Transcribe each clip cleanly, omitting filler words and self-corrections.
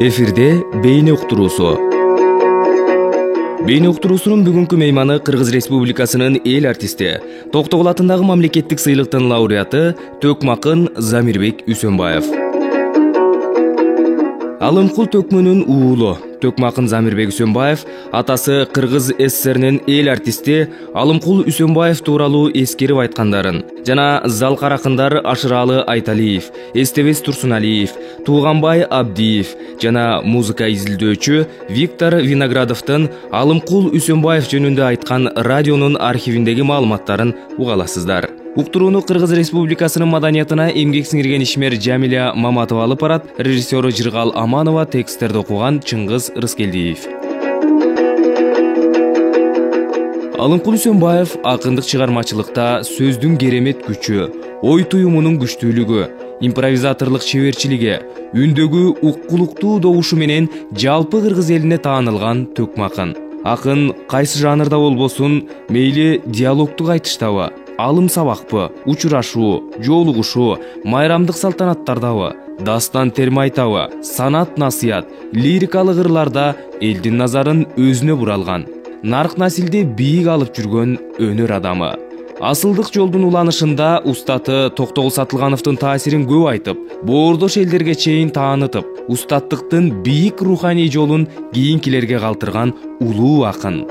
Эфирде бейне уктуруусу. Бейне уктуруусунун бүгүнкү мейманы Кыргыз Республикасынын эл артисти, Токтогул атындагы мамлекеттик сыйлыктын лауреаты Төкмакын Замирбек Үсөнбаев. Алымкул Төкмөнүн уулу Төкмакын Замирбек Үсөнбаев атасы Кыргыз СССРнин эл артисти Алымкул Үсөнбаев тууралуу эскерип айткандарын жана залкар акындар Ашыралы Айталиев, Эстебес Турсуналиев, Тууганбай Абдиев жана музыка изилдөөчү Виктор Виноградовдун Алымкул Үсөнбаев жөнүндө айткан радионун архивиндеги маалыматтарын угаласыздар. Уктурууну Кыргыз Республикасынын маданиятына эмгек сиңирген ишмер Жамиля Маматова алып барат, режиссеру Жыргал Аманова, тексттерди окуган Чыңгыз Рыскелдиев. Алымкул Үсөнбаев акындык чыгармачылыкта сөздүн керемет күчү, ой туюмунун күчтүүлүгү, импровизаторлук чеберчилиги, үндөгү уккулуктуу добушу менен жалпы кыргыз элине таанылган Төкмакын. Акын кайсы жанрда болбосун, мейли диалогтук айтыштабы, алым сабакпы, учурашуу, жолугушуу, майрамдык салтанаттардабы, дастан терме айтабы, санат насыят, лирикалык ырларда элдин назарын өзүнө буралган, нарк насилди бийик алып жүргөн өнөр адамы. Асылдык жолдун уланышында устаты Токтогул Сатылгановдун таасирин көп айтып, боордош элдерге чейин таанытып, устаттыктын бийик руханий жолун кийинкилерге калтырган улуу акын.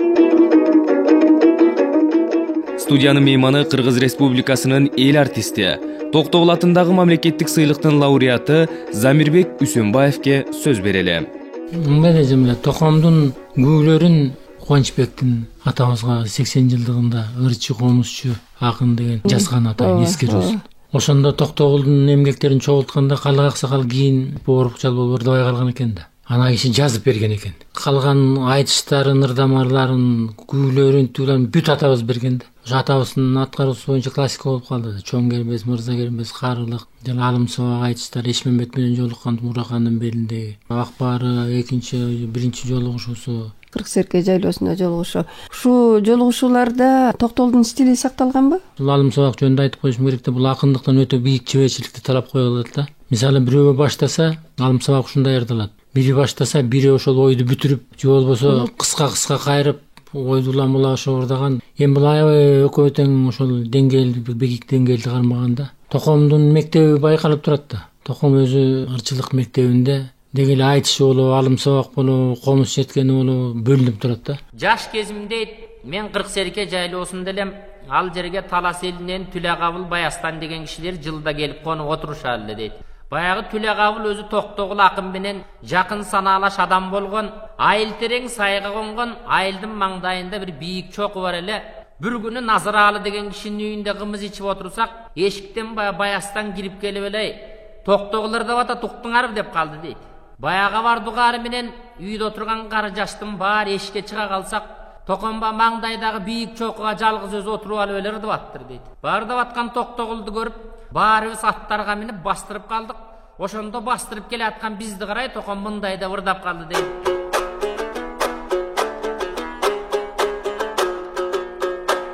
Студиянын мейманы Кыргыз Республикасынын эл артисти, Токтогул атындагы мамлекеттик сыйлыктын лауреаты Замирбек Үсөнбаевке сөз берели. Мындай жамла Токомдун күйлөрүн Кубанычбектин атабызга 80 жылдыгында ырчы комузчу акын деген жазган атайын эскеребиз. Ошондо Токтогулдун эмгектерин чогултканда Калык Аксакал кийин боорук жалбоо ырдабай калган экен да. Ана киши жазып берген экен. Калган айтыштарын, ырдамаларын, күйлөрүн, тууларын бүт атабыз берген да. Ошо атабыздын аткаруусу боюнча классика болуп калды. Чоң Кербез, Мырза Кербез, Карылык, жана алым сабак айтыштар, Эшмембет менен жолуккан Муракандын белиндеги, Акбары биринчи жолугушуусу, Кырк Серке жайлоосунда жолугушуу. Ушул жолугушууларда Токтогулдун стили сакталганбы? Бул алым сабак жөнүндө айтып коюшум керек да, бул акындыктан өтө бийик чеберчиликти талап коюлат да. Мисалы бирөө баштаса, алым сабак ушундай ырдалат. Бири баштаса, бири ошол ойду бүтүрүп, же болбосо кыска кайрып, ойду улам ошо ырдаган. Эми бул аябай экөө тең ошол деңгээлди, бийик деңгээлди кармаганда. Токомдун мектеби байкалып турат да. Током өзү ырчылык мектебинде деги эле айтышы болобу, алым сабак болобу, комуз четкени болобу бөлүнүп турат да. Жаш кезимде мен Кырк Серке жайлоосунда элем, ал жерге Талас элинен Түлөгабыл Баястан деген кишилер жылда келип конуп отурушалы эле дейт. Баягы Түлөгабыл өзү Токтогул акын менен жакын санаалаш адам болгон, айыл терең сайга конгон, айылдын маңдайында бир бийик чоку бар эле. Бир күнү Назыралы деген кишинин үйүндө кымыз ичип отурсак, эшиктен Баястан кирип келип эле, Токтогулдар ата туктуңар деп калды дейт. Баяга бардыгары менен үйдө отурган кары жаштын баары эшикке чыга калсак, Токомба маңдайдагы бийик чокуга жалгыз өзү отуруп алып эле ырдап аттыр дейт. Бардап аткан Токтогулду көрүп, баарыбыз аттарга минип бастырып калдык. Ошондо бастырып келе аткан бизди карай Током мындай деп ырдап калды дейт.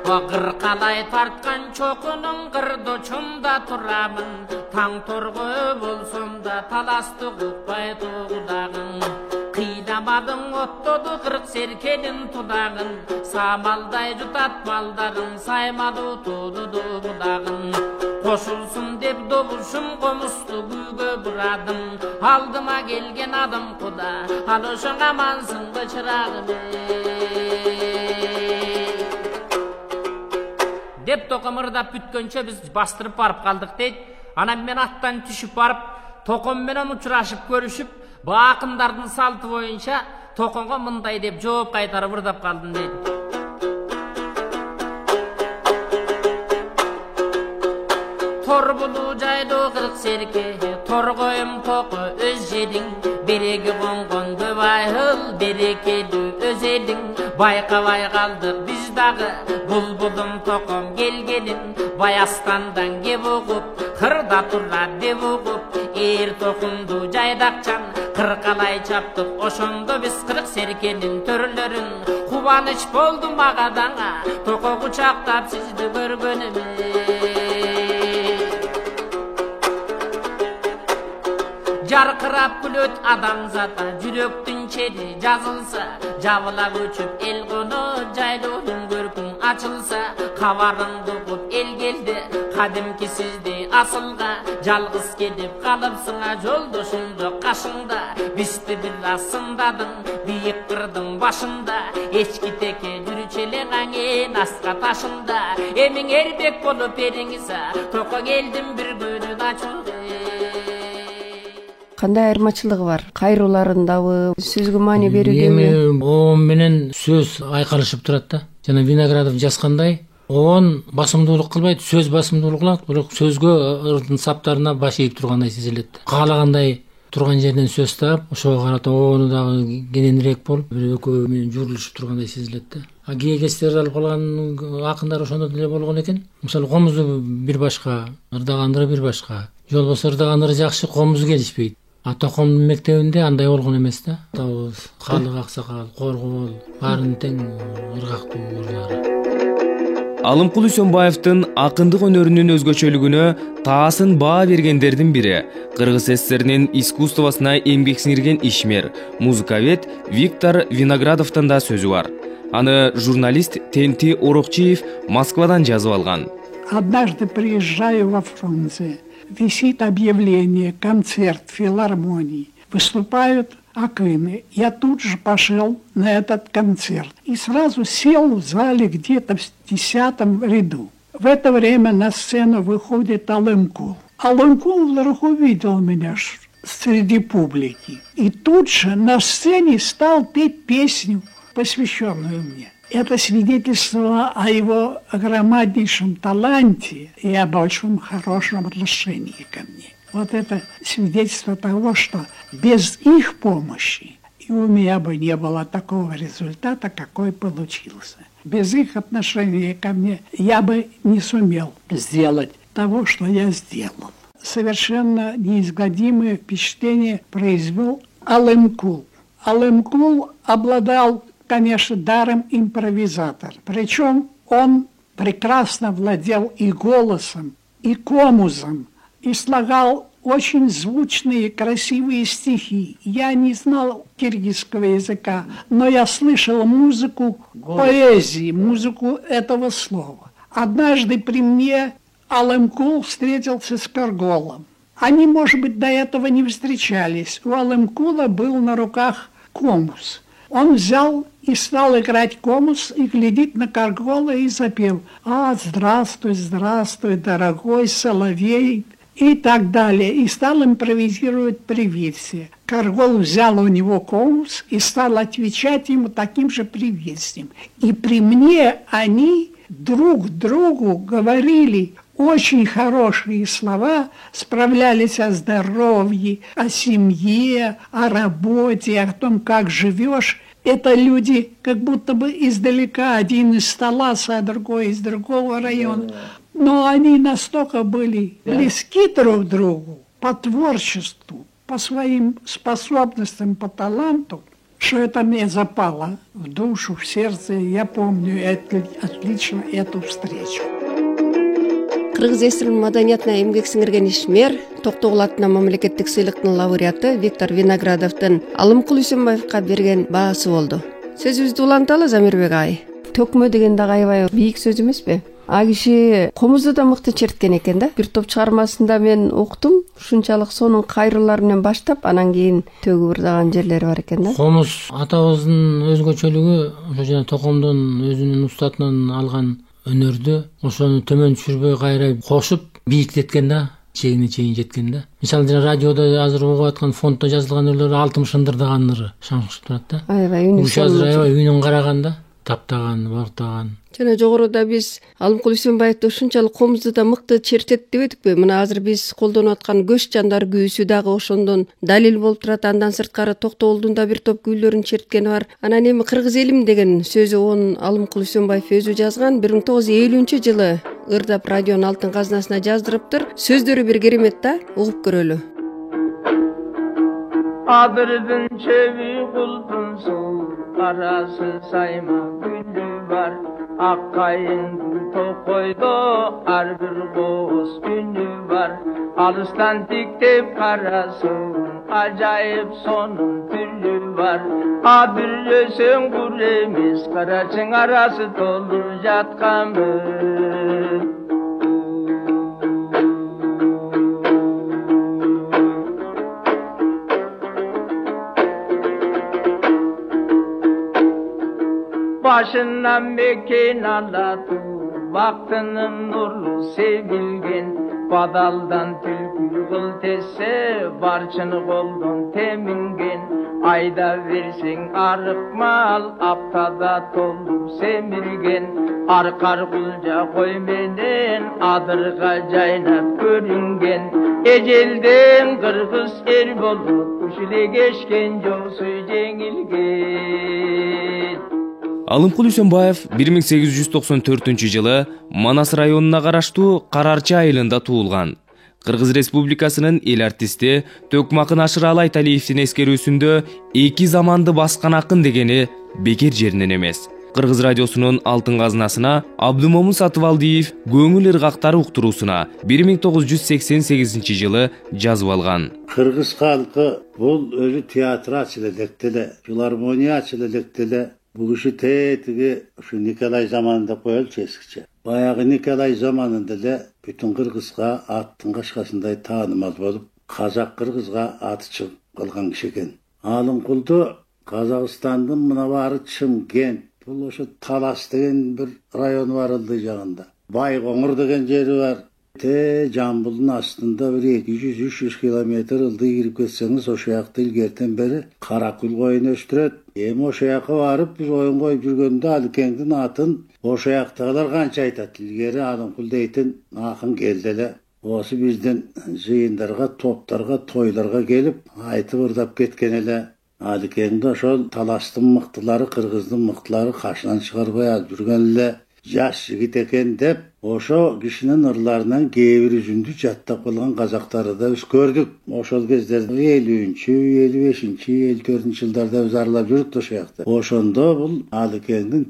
Кыркалай тарткан чокунун кырдочунда турамын, таң торгоо болсом да таласты укпай тугудагын. Кыйнамадың оттоду Кырк Серкенин тудагын, самалдай жутат балдарын, саймаду тудуду будагын. Кошулсун деп добушум комусту күйгө бурадым, алдыма келген адам куда, ал ошоң амансыңбы чырагым деп Током ырдап бүткөнчө биз бастырып барып калдык дейт. Анан мен аттан түшүп барып, Током менен учурашып көрүшүп, бу акындардын салты боюнча Токомго мындай деп жооп кайтарып ырдап калдым дейт. Торбулуу жайлоо Кырк Серке, торгоюм току өз жериң, береги конгон көп айыл, берекелүү өз элиң. Байкабай калдык биз дагы, булбулум Током келгенин, Баястандан кеп угуп, кырда турат деп угуп, эр токумду жайдакчан, кыркалай чаптык. Ошондо биз Кырк Серкенин төрлөрүн, кубаныч болду мага даңа, Токо кучактап сизди көргөнүмө. Жарқырап күлөт адамзата жүрөктүн чери жазылса, жабыла көчүп эл коно жайлоодун көркүң ачылса, кабарыңды угуп эл келди кадимки сизди асылга, жалгыз келип калыпсыңа жолдошуңду кашыңда, бизди бир асындадың бийик кырдың башында, эчки теке жүрчү эле каңен аска ташында, эмиң эрбек болуп эриңиса, токоң элдин бир күнү ачылды. Кандай айырмачылыгы бар? Кайрууларындабы, сөзгө маани берүүгөбү? Эми оон менен сөз айкалышып турат да. Жана Виноградов жазгандай, оон басымдуулук кылбайт, сөз басымдуулук кылат, бирок сөзгө ырдын саптарына баш ийип тургандай сезилет. Каалагандай турган жерден сөз таап, ошого карата оону дагы кененирээк болуп, бир экөө менен журулушуп тургандай сезилет да. А кээкестерди алып калган акындар ошондой деле болгон экен. Мисалы комузду бир башка, ырдагандыры бир башка. Жол болсо ырдагандыры жакшы, комузу келишпейт. А Токомдун мектебинде андай болгон эмес да. Табыз, Калык Аксакал, Коргоол, баарын тең ыргактуу ырлары. Алымкул Үсөнбаевдин акындык өнөрүнүн өзгөчөлүгүнө таасын баа бергендердин бири Кыргыз СССРнин искусствосуна эмгек сиңирген ишмер, музыковед Виктор Виноградовдун да сөзү бар. Аны журналист Тенти Орокчиев Москвадан жазып алган. Однажды приезжаю во Фрунзе. Висит объявление, концерт филармонии. Выступают акыны. Я тут же пошел на этот концерт. И сразу сел в зале где-то в 10-м ряду. В это время на сцену выходит Алымкул. Алымкул вдруг увидел меня среди публики. И тут же на сцене стал петь песню, посвященную мне. Это свидетельствовало о его громаднейшем таланте и о большом хорошем отношении ко мне. Вот это свидетельство того, что без их помощи и у меня бы не было такого результата, какой получился. Без их отношения ко мне я бы не сумел сделать того, что я сделал. Совершенно неизгладимое впечатление произвел Алымкул. Алымкул обладал, конечно, даром импровизатора. Причем он прекрасно владел и голосом, и комузом, и слагал очень звучные, красивые стихи. Я не знал киргизского языка, но я слышал музыку поэзии, музыку этого слова. Однажды при мне Алымкул встретился с Корголом. Они, может быть, до этого не встречались. У Алымкула был на руках комус. Он взял и стал играть комус, и глядит на Коргола и запел: «А, здравствуй, здравствуй, дорогой соловей», и так далее. И стал импровизировать приветствие. Коргол взял у него комус и стал отвечать ему таким же приветствием. И при мне они друг другу говорили очень хорошие слова, справлялись о здоровье, о семье, о работе, о том, как живешь. Это люди как будто бы издалека, один из Таласа, а другой из другого района. Но они настолько были близки друг к другу по творчеству, по своим способностям, по таланту, что это мне запало в душу, в сердце. Я помню отлично эту встречу. Кыргыз ССРнын маданиятына эмгек сиңирген ишмер, Токтогул атынан мамлекеттик сыйлыктын лауреаты Виктор Виноградовдун Алымкул Үсөнбаевка берген баасы болду. Сөзүбүздү уланталы, Замирбек агай. Төкмө деген дагы аябай бийик сөз эмеспи? А киши комузду да мыкты черткен экен да. Бир топ чыгармасында мен уктум, ушунчалык сонун кайрылары менен баштап, анан кийин төгүп ырдаган жерлери бар экен да. Комуз атабыздын өзгөчөлүгү, ошо жана Токомдун өзүнүн устатынан алган өнөрдү ошону төмөн түшүрбөй кайра кошуп бийиктеткен да, чегине чейин жеткен да. Мисалы жана радиодо азыр угуп аткан фонддо жазылган ырлар алтымыш ындырдаган ыры шаңкышып турат да. Аябай үнү азыр аябай үнүн караганда таптаган, бортаган. Жана жогоруда биз Алымкул Үсөнбаевди ушунчалык комузду да мыкты чертет дебедикпи? Мына азыр биз колдонуп аткан Көч жандар күүсү дагы ошондон далил болуп турат. Андан сырткары Токтогулдун да бир топ күүлөрүн черткени бар. Анан эми Кыргыз элим деген сөзү он Алымкул Үсөнбаев өзү жазган 1950-жылы ырдап радионун алтын казынасына жаздырыптыр. Сөздөрү бир керемет да, угуп көрөлү. Adırdın çevi kuldun su, arası sayma günü var. Akkayın tokoydu, ar bir boğuz günü var. Alıstan diktip karasın, acayip sonun türlü var. Abirlösün kuremiz, karaçın arası dolur jatkamı. Başından mekin aladı, baktının nurlu sevilgen. Badaldan tülkü kıl tesse, barçını koldun temingen. Ayda versin arıkmal, aptada tolur semirgen. Arkar kulca koymenen, adırga caynat görüngen. Ecelden kırgız er bolup, kuşile geçken joğsu jengilgen. Алымкул Үсөнбаев 1894-жылы Манас районуна караштуу Карарчы айылында туулган. Кыргыз Республикасынын эл артисти Төкмакын Ашыралы Айталиевдин эскерүүсүндө эки заманды баскан акын дегени бекер жеринен эмес. Кыргыз радиосунун алтын казынасына Абдымомун Сатыбалдиев көңүл ыргактары уктуруусуна 1988-жылы жазып алган. Кыргыз халкы бул өзү театр ачылы электеле, филармония ачылы электеле. Bu kişi tetiği şu Nikolay zamanında koyuldu eskişe. Bayağı Nikolay zamanında da bütün Kırgızga attın kaşkasında tanımaz olup Kazak Kırgızga atı çıkıp kılgan kişi eken. Alımkuldu Kazakistan'dan mına varı Çimken, bu şu Talas degen bir rayon varıldı jağında. Baykonur degen jeri var. Jambul'un aslında bir 200-300 kilometre ıldı girip ketseniz o şayakta ilgerten beri Karakul koyun östüret. O şayaka varıp biz oyun koyup жүрgönde Alıkeng'in atın o şayaktağlar kança aytat. İlgeri Alımkul deytin akın geldele. Osu bizden jıyındarga, toptarga, toylarga gelip aytı vırdap ketkenele. Alıkeng'de şol Talastın mıktıları, Kırgızdın mıktıları kaşlan çıkarmaya жүрgönle. Yaş yigit eken dep, oşo kişinin ırlarından gevir yüzündü jattap kılgan kazakları da biz gördük. Oşol kezderde 50-nji, 55-nji, 54-nji yıllarda biz aralap jürüp oşayakta. Oşonda bul Alıkeng'in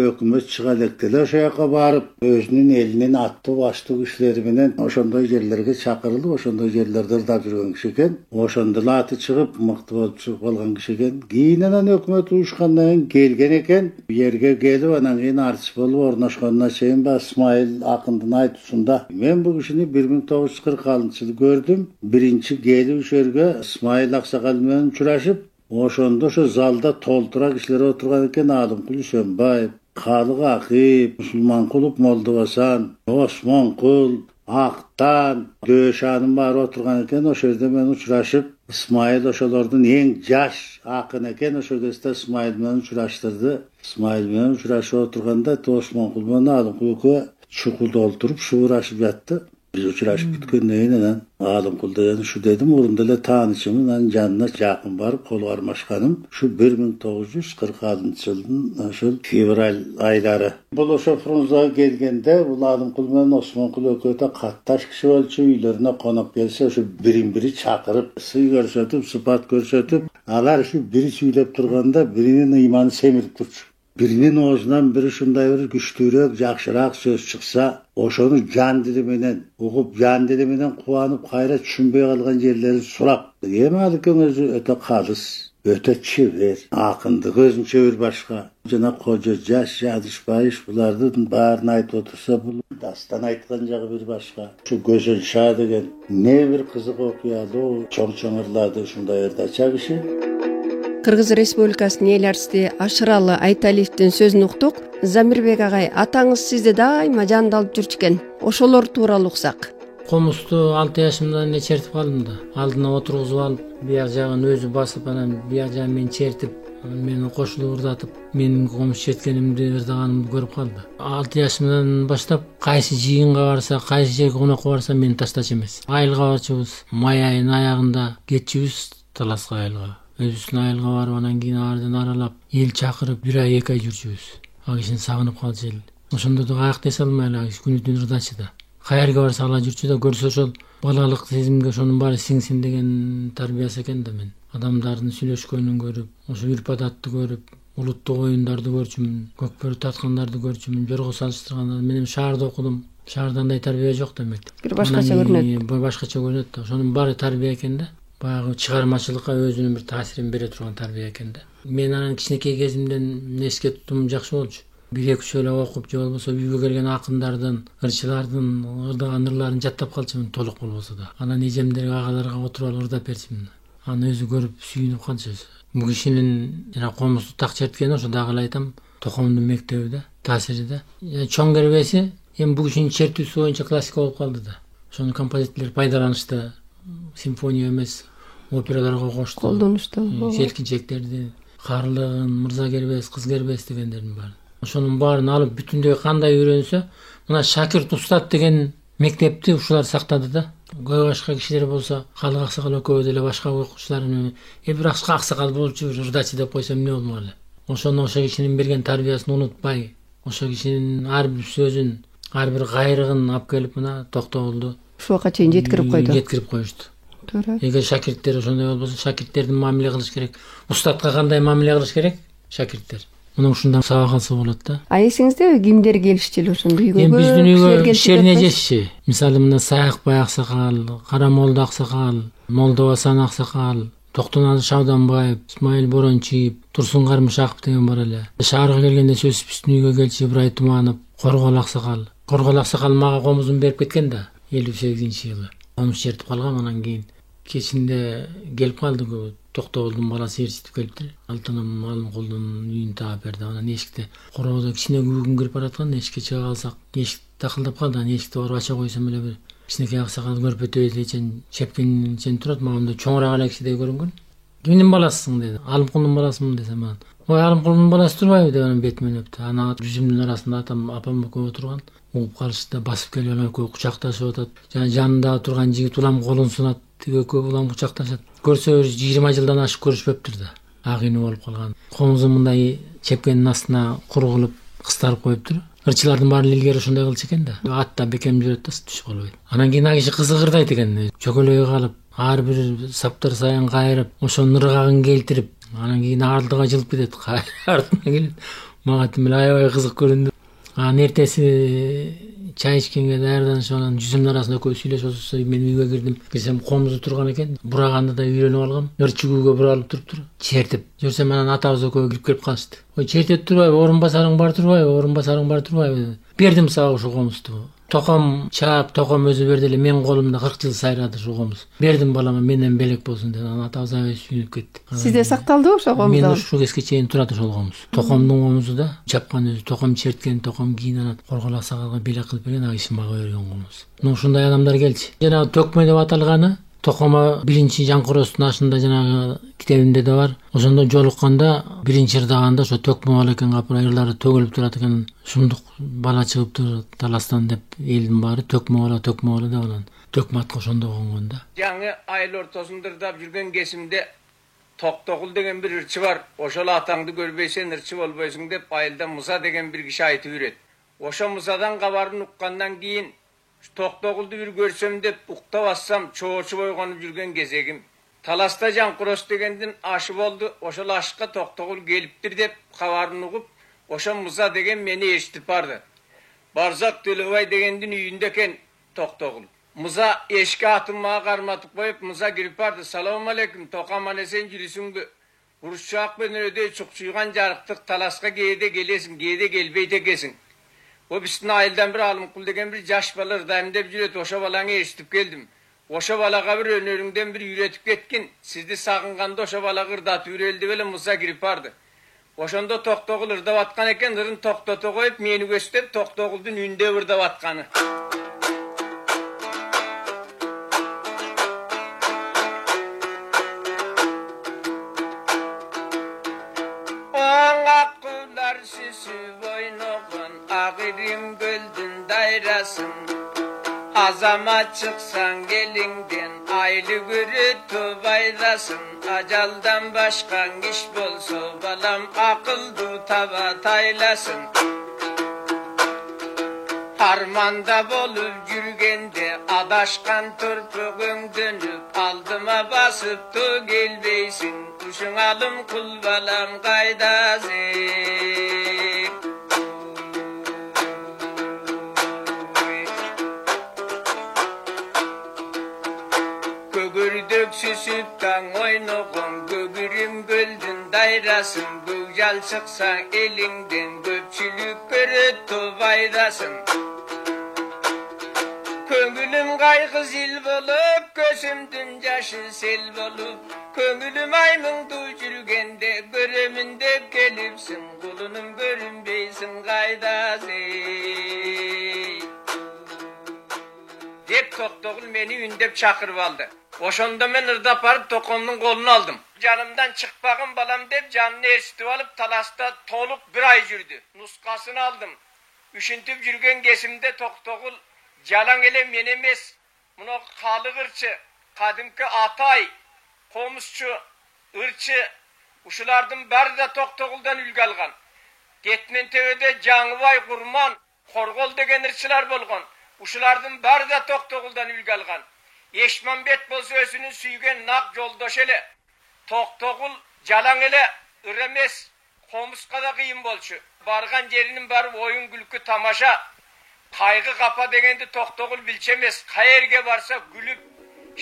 hökümet çıgalekteler oşayaka barıp, özünün elinin attı başlı kişileri menen oşonda yerlerge çakırıldı, oşonda yerlerde ırdap jürgen kişi eken. Oşonda latı çıkıp, mıktı bolup çıkıp algan kişi eken. Kiyinenen hökümet uyuşkandan gelgen eken, yerge gelip anan keyin artist bolup ornaşkanına şeyin İsmail Akın'ın aytısında. Ben bu kişini 1946-yılı gördüm. Birinci geli üşerge İsmail Aksakal bilen uçuraşıp, oşonda şu zalda toltura kişilere oturgan eken Alımkul Üsөнбаев, Kalık Akip, Musulmankulup Moldovasan, Osmankul, Aktan, Döşan'ın bari oturgan eken o şerde ben uçuraşıp, İsmail oşalardan en jaş akın eken o şerde İsmail bilen uçuraştırdı. İsmail bilen uçuraşı oturganda Osmankul bilen Alımkul çukur doldurup şu uğraşıp yattı. Biz uçuraşıp bitkenleyinden Alımkul degen şu dedim orundala tanışımın canına yakın barıp kolu varmaşkanım. Şu 1946-yılın şu fevral ayları. Bu oşo Frunzaga gelgende bu Alımkul bilen Osmankul ököte kattaş kişi ölçü üylerine konak gelse şu biri çakırıp sıy görsetip sıfat görsetip alar şu biri söylep turganda birinin imanı semirip durçu. Birinin oğuzundan biri şunday bir güçlüyrek, jakşırak söz çıksa, oşonu can diliminen, okup can diliminen kuanıp hayra düşünbey kalgan yerleri surap. Yemalıken özü öte kalız, öte çevir, akındı, gözün çevir başka. Cana koca jaş, yadış bayış bulardı, bağırına ait otursa bulu. Dastan aytkancağı bir başka. Şu gözün şah degen, ne bir kızık okuyadı, o çoğırladı şunday erdaçak işi. Кыргыз Республикасынын эл артисти Ашыралы Айталиевдин сөзүн уктук. Замирбек агай, атаңыз сизди дайыма жанды алып жүрчү экен. Ошолор тууралуу уксак. Комусту 6 жашымдан эле чертип калдым да. Алдына отургузуп алып, бияк жагын өзү басып, анан бияк жагын мени чертип, мени кошулуп ырдатып, менин комуз четкенимди ырдаганымды көрүп калды. 6 жашымдан баштап кайсы жыйынга барса, кайсы жерге конокко барса мени таштачу эмес. Айылга барчубуз, май айынын аягында кетчүбүз Таласка айылга. Өзүбүздүн айылга барып, анан кийин ардан аралап, эл чакырып 1 ай 2 ай жүрчүбүз. Ал кишини сагынып калчу эл. Ошондо да аяктайса алмай эле күнү-түн ырдачу да. Каерге барса ала жүрчү да, көрсө ошол балалык сезимге ошонун баары сиңсин деген тарбиясы экен да мен. Адамдардын сүйлөшкөнүн көрүп, ошо үрп адатты көрүп, улуттук оюндарды көрчүмүн, көкбөрү таткандарды көрчүмүн, жорго салыштырганда мен шаарда окудум. Шаарда андай тарбия жок демек. Бир башкача көрүнөт. Башкача көрүнөт да. Ошонун баары тарбия экен да. баягы чыгармачылыкка өзүнүн бир таасирин бере турган тарбия экен да. Мен анан кичинекей кезимден эске тутумум жакшы болчу. 1-2 эле окуп же болбосо үйгө келген акындардын, ырчылардын ырдаган ырларын жаттап калчумун толук болбосо да. Анан эжемдерге, агаларга отуруп алып ырдап берчимин. Аны өзү көрүп сүйүнүп калчу. Бул кишинин жана комузду так черткени ошо дагы эле айтам, токомдун мектеби да, таасири да. Чоң кербеси эми бул кишинин чертүүсү боюнча классика болуп калды да. Ошону композиторлор пайдаланышты, симфония эмес, операларга кошту. Колдонушту. Желкинчектерди, Карлыгын, Мырза Кербес, Кыз Кербес дегендердин баары. Ошонун баарын алып бүтүндөй кандай үйрөнсө, мына шакирт устат деген мектепти ушулар сактады да. Көб башка кишилер болсо, Калык Аксакал экөөбүз эле башка окуучуларын бир аксакал болчу, ырдачы деп койсо эмне болмок эле. Ошону ошо кишинин берген тарбиясын унутпай, ошо кишинин ар бир сөзүн, ар бир кайрыгын алып келип мына Токтогулду ушуга чейин жеткирип койду. Жеткирип коюшту. Туура. Эгер шакирттер ошондой болбосо, шакирттердин мамиле кылыш керек. Устатка кандай мамиле кылыш керек? Шакирттер. Муну ушундан сабак алса болот да. Эсиңиздеби кимдер келишчи эле ошондо үйгө? Эми биздин үйгө шерине жешчи. Мисалы мына Саякбай Аксакал, Карамолду Аксакал, Молдо Асан Аксакал, Токтоналы Шабданбаев, Исмаил Борончиев, Турсун Кармышаков деген бар эле. Шаарга келгенде сөзсүз биздин үйгө келчи Ибрай Туманов, Коргол Аксакал. Коргол Аксакал мага комузун берип кеткен да 58-жылы. Комуз чертип калгам, анан кийин кечинде келип калды. Токтогулдун баласы ээрчитип келиптир. Алтыным Алымкулдун үйүн таап берди. Анан эшикте короодо кичине күбүн кирип бараткан, эшикке чыга калсак, эшик такылдап калды. Анан эшикти барып ача койсом эле бир кичинекей аксакал көрпөтөбү чепкенчен турат, мага чоңураак эле кишидей көрүнгөн. Кимдин баласысың деди. Алымкулдун баласымын десем, анан ой, Алымкулдун баласы турбайбы деп анан бетимен өптү. Анан жүзүмдүн арасында апам экөө отурган. Угуп калышты, басып келип анан экөө кучакташып атат. Жана жанында турган жигит улам колун сунат. Тиги экөө улам кучакташат. Көрсөбүз 20 жылдан ашык көрүшпөптүр да. Агыйны болуп калган. Комузун мындай чепкенин астына куру кылып кыстарып коюптур. Ырчылардын баары илгери ошондой кылчу экен да. Атта бекем жүрөт да, түшүп калбайт. Анан кийин аг киши кызыгырдайт экен. Чөкөлөй калып, ар бир саптар сайын кайрып, ошонун ыргагын келтирип, анан кийин ардыга жылып кетет. Артына келет. Мага тим эле аябай кызык көрүндү. Анан эртеси чай ичкенге даярданышып, анан жүзүмдүн арасында экөө сүйлөшүп отурса, мен үйгө кирдим. Кирсем комузу турган экен. Бураганды да үйрөнүп алгам. Ырчыгүүгө буралып туруптур. Чертип. Жүрсөм анан атабыз экөө кирип келип калышты. Ой, чертет турбайбы, орун бар турбайбы? Бердим сага ушу комузду. Током чаап, током өзү берди эле, менин колумда 40 жыл сайрады ушу комуз. Бердим балама, менден белек болсун деп. Анан атабыз аябай сүйүнүп кетти. Сизде сакталдыбы ошо комуз? Мен ушу кезге чейин турат ошол комуз. Токомдун комузу да, чапкан өзү, током черткен, током кийин анан Коргол Аксакалга белек кылып берген, аг иши мага берген комуз. Мына ушундай адамдар келчи. Жанагы төкмө деп аталганы Токомо биринчи Жаңкыростун ашында жанагы китебинде да бар. Ошондо жолукканда биринчи ырдаганда ошо төкмө бала экен, капыр айырлары төгүлүп турат экен. Шумдук бала чыгыптыр таластан деп элдин баары төкмө бала деп анан төкмө атка ошондо конгон да. Жаңы айыл ортосунда ырдап жүргөн кезимде Токтогул деген бир ырчы бар. Ошол атаңды көрбөйсөң ырчы болбойсуң деп айылда Муза деген бир киши айтып жүрөт. Ошо Музадан кабарын уккандан кийин Токтогулду бир көрсөм деп уктап ассам, чоочуп ойгонуп жүргөн кезегим. Таласта Жаңкырос дегендин ашы болду. Ошол ашка Токтогул келиптир деп кабарын угуп, ошо Муза деген мени эшитип барды. Барзак Төлөбай дегендин үйүндө экен Токтогул. Муза эшикке атын мага карматып коюп, Муза кирип барды. Салам алейкум, Токам анесен жүрүсүңбү? Урушчаак менен өдөй чукчуйган жарыктык таласка кээде келесиң, кээде келбейт экенсиң. O bizdin ayıldan bir Alımkul degen bir yaş bala ırdayım dep jüret. Oşo balаңы eşitip geldim. Oşo balaga bir önörüngden bir yüretip ketkin. Sizdi sagınganda oşo balaga ırdatıp üreldi bele Musa kirip bardı. Oşonda Toktogul ırdap atkan eken, ırın toktota koyup meni gösterip Toktoguldun ünde ırdap atkanı. Akıllar sisi boynuğun, ağırım göldün dayrasın. Azama çıksan gelinden, aylı gürütü bayrasın. Acaldan başkan iş bolsa, balam akıldı tava taylasın. Harmanda bolup yürgende, adaşkan törpüğün dönüp, aldıma basıp da gelbeysin. Kuşun alım kul balam kaydazık. Kögürdük süsüp taң oynoğun, Gögürüm göldün dayrasın, Gögjal çıksan elinden, Köpçülük görüp ayrasın. Köngülüm kaygı zil bolup, Gözümdün yaşı sel bolup, Köngülüm aymıngdı жүрgende, Göremін деп kelipsin, Kulunum görünbeysin kaydası. Dep Toktogul meni ündep çakırıp aldı. Oşonda men ırdap barıp Tokomdun kolunu aldım. Canımdan çıkpagın balam dep canını esitip alıp talasta toluk bir ay jürdü. Nuskasını aldım. Üşüntüp jürgen kesimde Toktogul jalan ele men emes. Muno kalı ırçı, kadimki atay, komuşçu, ırçı, uşulardın bari de Toktoguldan ülge algan. Getmen tevede Canıbay, Kurman, Korgol degen ırçılar bolgon. Uşulardın bari de Toktoguldan ülge algan. Eşmanbet bolsa özünün süygen nak yoldaş ele. Toktogul jalan ele ıremes, komuska da kıyım bolçu. Bargan yerinin bari oyun gülkü tamaşa. Kaygı kapa degende Toktogul bilçemez. Kayerge varsa gülüp,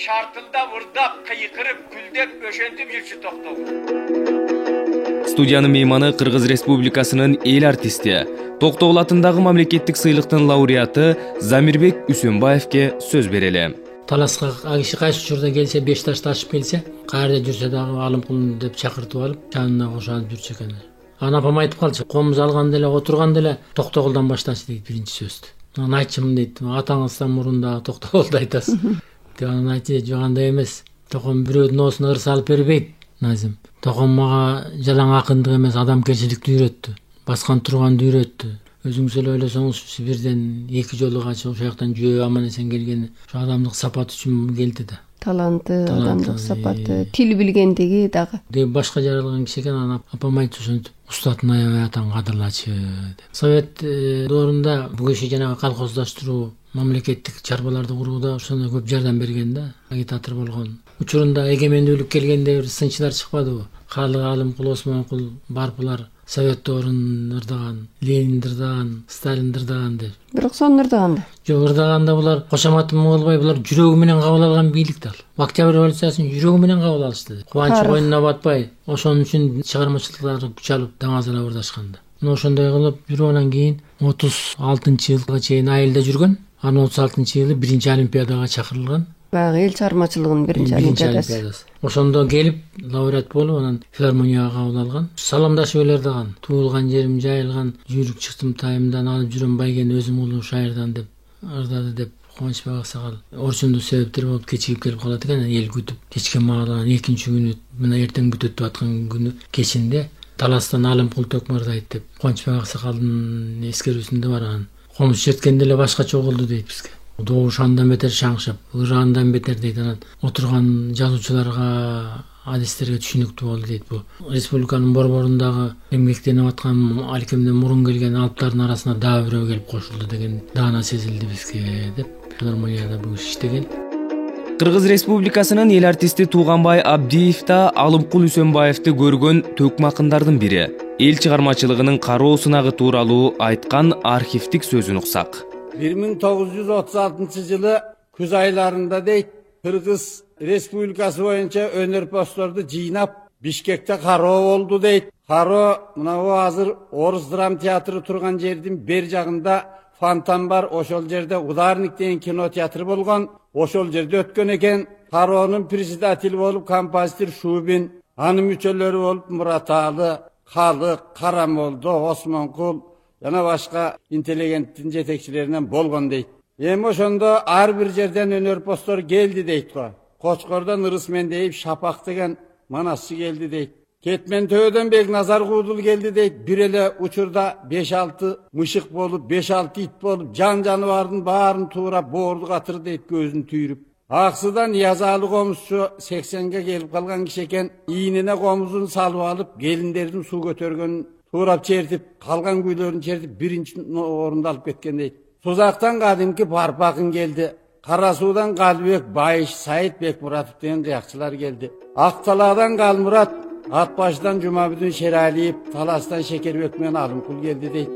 şartılda vırdap, kıyıkırıp, güldep, öşöntüp жүрчү Toktogul. Студиянын мейманы Кыргыз Республикасынын эл артисти, Токтогул атындагы мамлекеттик сыйлыктын лауреаты Замирбек Үсөнбаевке сөз берели. Таласка киши кайсы учурда келсе, 5 таш ташып келсе, каерде жүрсө дагы Алымкул деп чакыртып алып, жанына кошо алып жүрчү экен. Ана апам айтып калчу, комуз алганда эле, отурганда эле Токтогулдан баштачы дейт биринчи сөздү. Анан айтчымын дейт, атаңыздан мурун да Токтогулду айтасыз. Деп анан айтты, жок андай эмес. Током бирөөдүн оосуна ырс алып бербейт, Назим. Током мага жалаң акындык эмес, адамгерчиликти үйрөттү. Баскан турганды үйрөттү. Өзүңүз эле ойлосоңуз, Сибирден 2 жолу качып, ошол жактан жөө аман эсен келген, ошо адамдык сапат үчүн келди да. Таланты, адамдык сапаты, тил билгендиги дагы. Деп башка жаралган киши экен, анан апам айтты ошентип, устатын аябай атаң кадырлачы деп. Совет доорунда бул киши жанагы колхоздаштыруу, мамлекеттик чарбаларды курууда ошондо көп жардам берген да, агитатор болгон. Учурунда эгемендүүлүк келгенде бир сынчылар чыкпадыбы? Каалык Алымкул, Осмонкул, Барпылар Совет доорун ырдаган, Ленин ырдаган, Сталин ырдаган деп. Бирок сонун ырдаган да. Жок, ырдаганда булар кошоматын кылбай, булар жүрөгү менен кабыл алган бийлик да. Октябрь революциясын жүрөгү менен кабыл алышты. Кубанычы койнуна батпай, ошон үчүн чыгармачылыктары күч алып даңазына ырдашканда. Мына ошондой кылып жүрүп анан кийин 36-жылга чейин айылда жүргөн. Анан 36-жылы 1-чи олимпиадага чакырылган. Баягы эл чыгармачылыгынын 1-чи олимпиадасы. Ошондо келип лауреат болуп, анан филармонияга кабыл алган. Саламдашып эле ырдаган. Туулган жерим жайылган, жүйрүк чыктым тайымдан, алып жүрөм байген өзүм улуу шайырдан деп ырдады деп Кубанычбек Аксакал орчунду себептер болуп кечигип келип калат экен. Эл күтүп, кечке маалдан 2-нчи күнү, мына эртең бүтөт деп аткан күнү кечинде Таластан Алымкул төкмөрдайт деп Кубанычбек Аксакалдын эскерүүсүндө барган. Комуз жеткенде эле башкача болду дейт бизге. Добуш андан бетер шаңшып, ырандан бетер дейт. Анан отурган жазуучуларга, адистерге түшүнүктүү болду дейт. Бу республиканын борборундагы эмгектенип аткан алкемден мурун келген алыптардын арасына дагы бирөө келип кошулду деген даана сезилди бизге деп филармонияда бул иштеген. Кыргыз Республикасынын эл артисти Тууганбай Абдиев да Алымкул Үсөнбаевди көргөн төкмө акындардын бири. Эл чыгармачылыгынын кароо сынагы тууралуу айткан архивдик сөзүн уксак. 1936 күз айларында дейт, Кыргыз Республикасы боюнча өнөрпоздорду жыйнап Бишкекте кароо болду дейт. Кароо мына азыр Орус драм театры турган жердин бер жагында фонтан бар, ошол жерде Ударник деген кино театры болгон, ошол жерде өткөн экен. Кароонун председатели болуп композитор Шубин, анын мүчөлөрү болуп Мураталы, Калык, Карамолдо, Осмонкул жана башка интеллигенттин жетекчилеринен болгон дейт. Эми ошондо ар бир жерден өнөрпоздор келди дейт го. Кочкордон Ырысмен дейip Шапак деген манасчы келди дейт. Кетмен Төөдөн Бекназар Куудул келди дейт. Бир эле учурда 5-6 мышык болуп, 5-6 ит болуп, жаныбардын баарын туурап боорду катыр дейт көзүн түйрүп. Аксыдан Язалы комузчу 80ге келип калган киши экен. Ийнине комузун салып алып, келиндердин суу көтөргөн туурап чертип, калган күйлөрүн чертип, 1-орунду алып кеткен дейт. Сузактан кадимки Барпакын келди. Карасуудан Калыбек Байыш, Сайыт Бекмуратов деген кыякчылар келди. Акталаадан Калмурат, Атбашыдан Жумабүдүн Шералиев, Таластан Шекербек менен Алымкул келди дейт.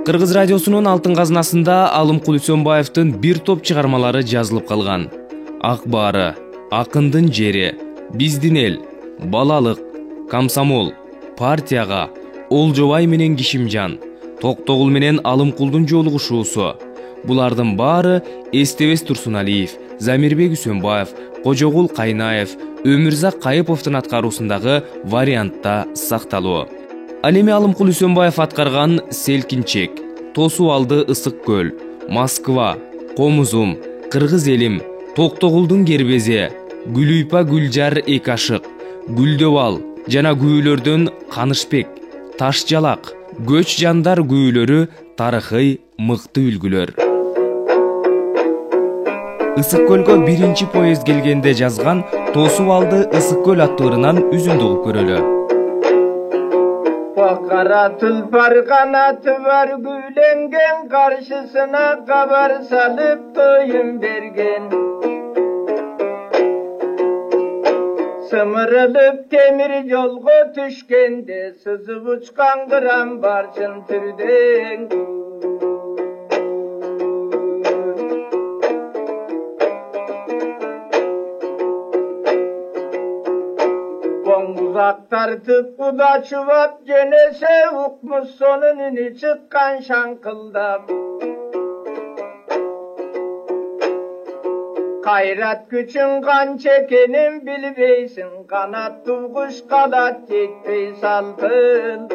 Кыргыз радиосунун алтын казынасында Алымкул Үсөнбаевдин бир топ чыгармалары жазылып калган. ак баары, акындын жери, биздин эл, балалык, комсомол, партияга, Олжобай менен Кишимжан, Токтогул менен Алымкулдун жолугушуусу. Булардын баары Эстебес Турсуналиев, Замирбек Үсөнбаев, Кожогул Кайнаев, Өмүрзак Кайыповдун аткаруусундагы вариантта сакталуу. Ал эми Алымкул Үсөнбаев аткарган Селкинчек, Тосуу алды Ысык көл, Москва, Комузум, Кыргыз элим, Токтогулдун кербези, Гүлүйпа Гүлжар Экашык, Гүлдөбал жана күүлөрдөн Канышбек, Таш жалак, Көч жандар күүлөрү тарыхый мыкты үлгүлөр. Ысык көлгө биринчи поезд келгенде жазган Тосуу алды Ысык көл аттырынан үзүндү угуп көрөлү. Bakara tulpar kanatı var gülengen karşısına kabar salıp doyum bergen. Sımırılıp demir yolga düşkende sızıp uçkan kıran barçın türden. Uzak tartıp uda çuvap genese ukmuş sonununu çıkkan şankıldam. Kayrat güçün kan çekenin bilbeysin, kanat tuğuş kalat tekbey saltın.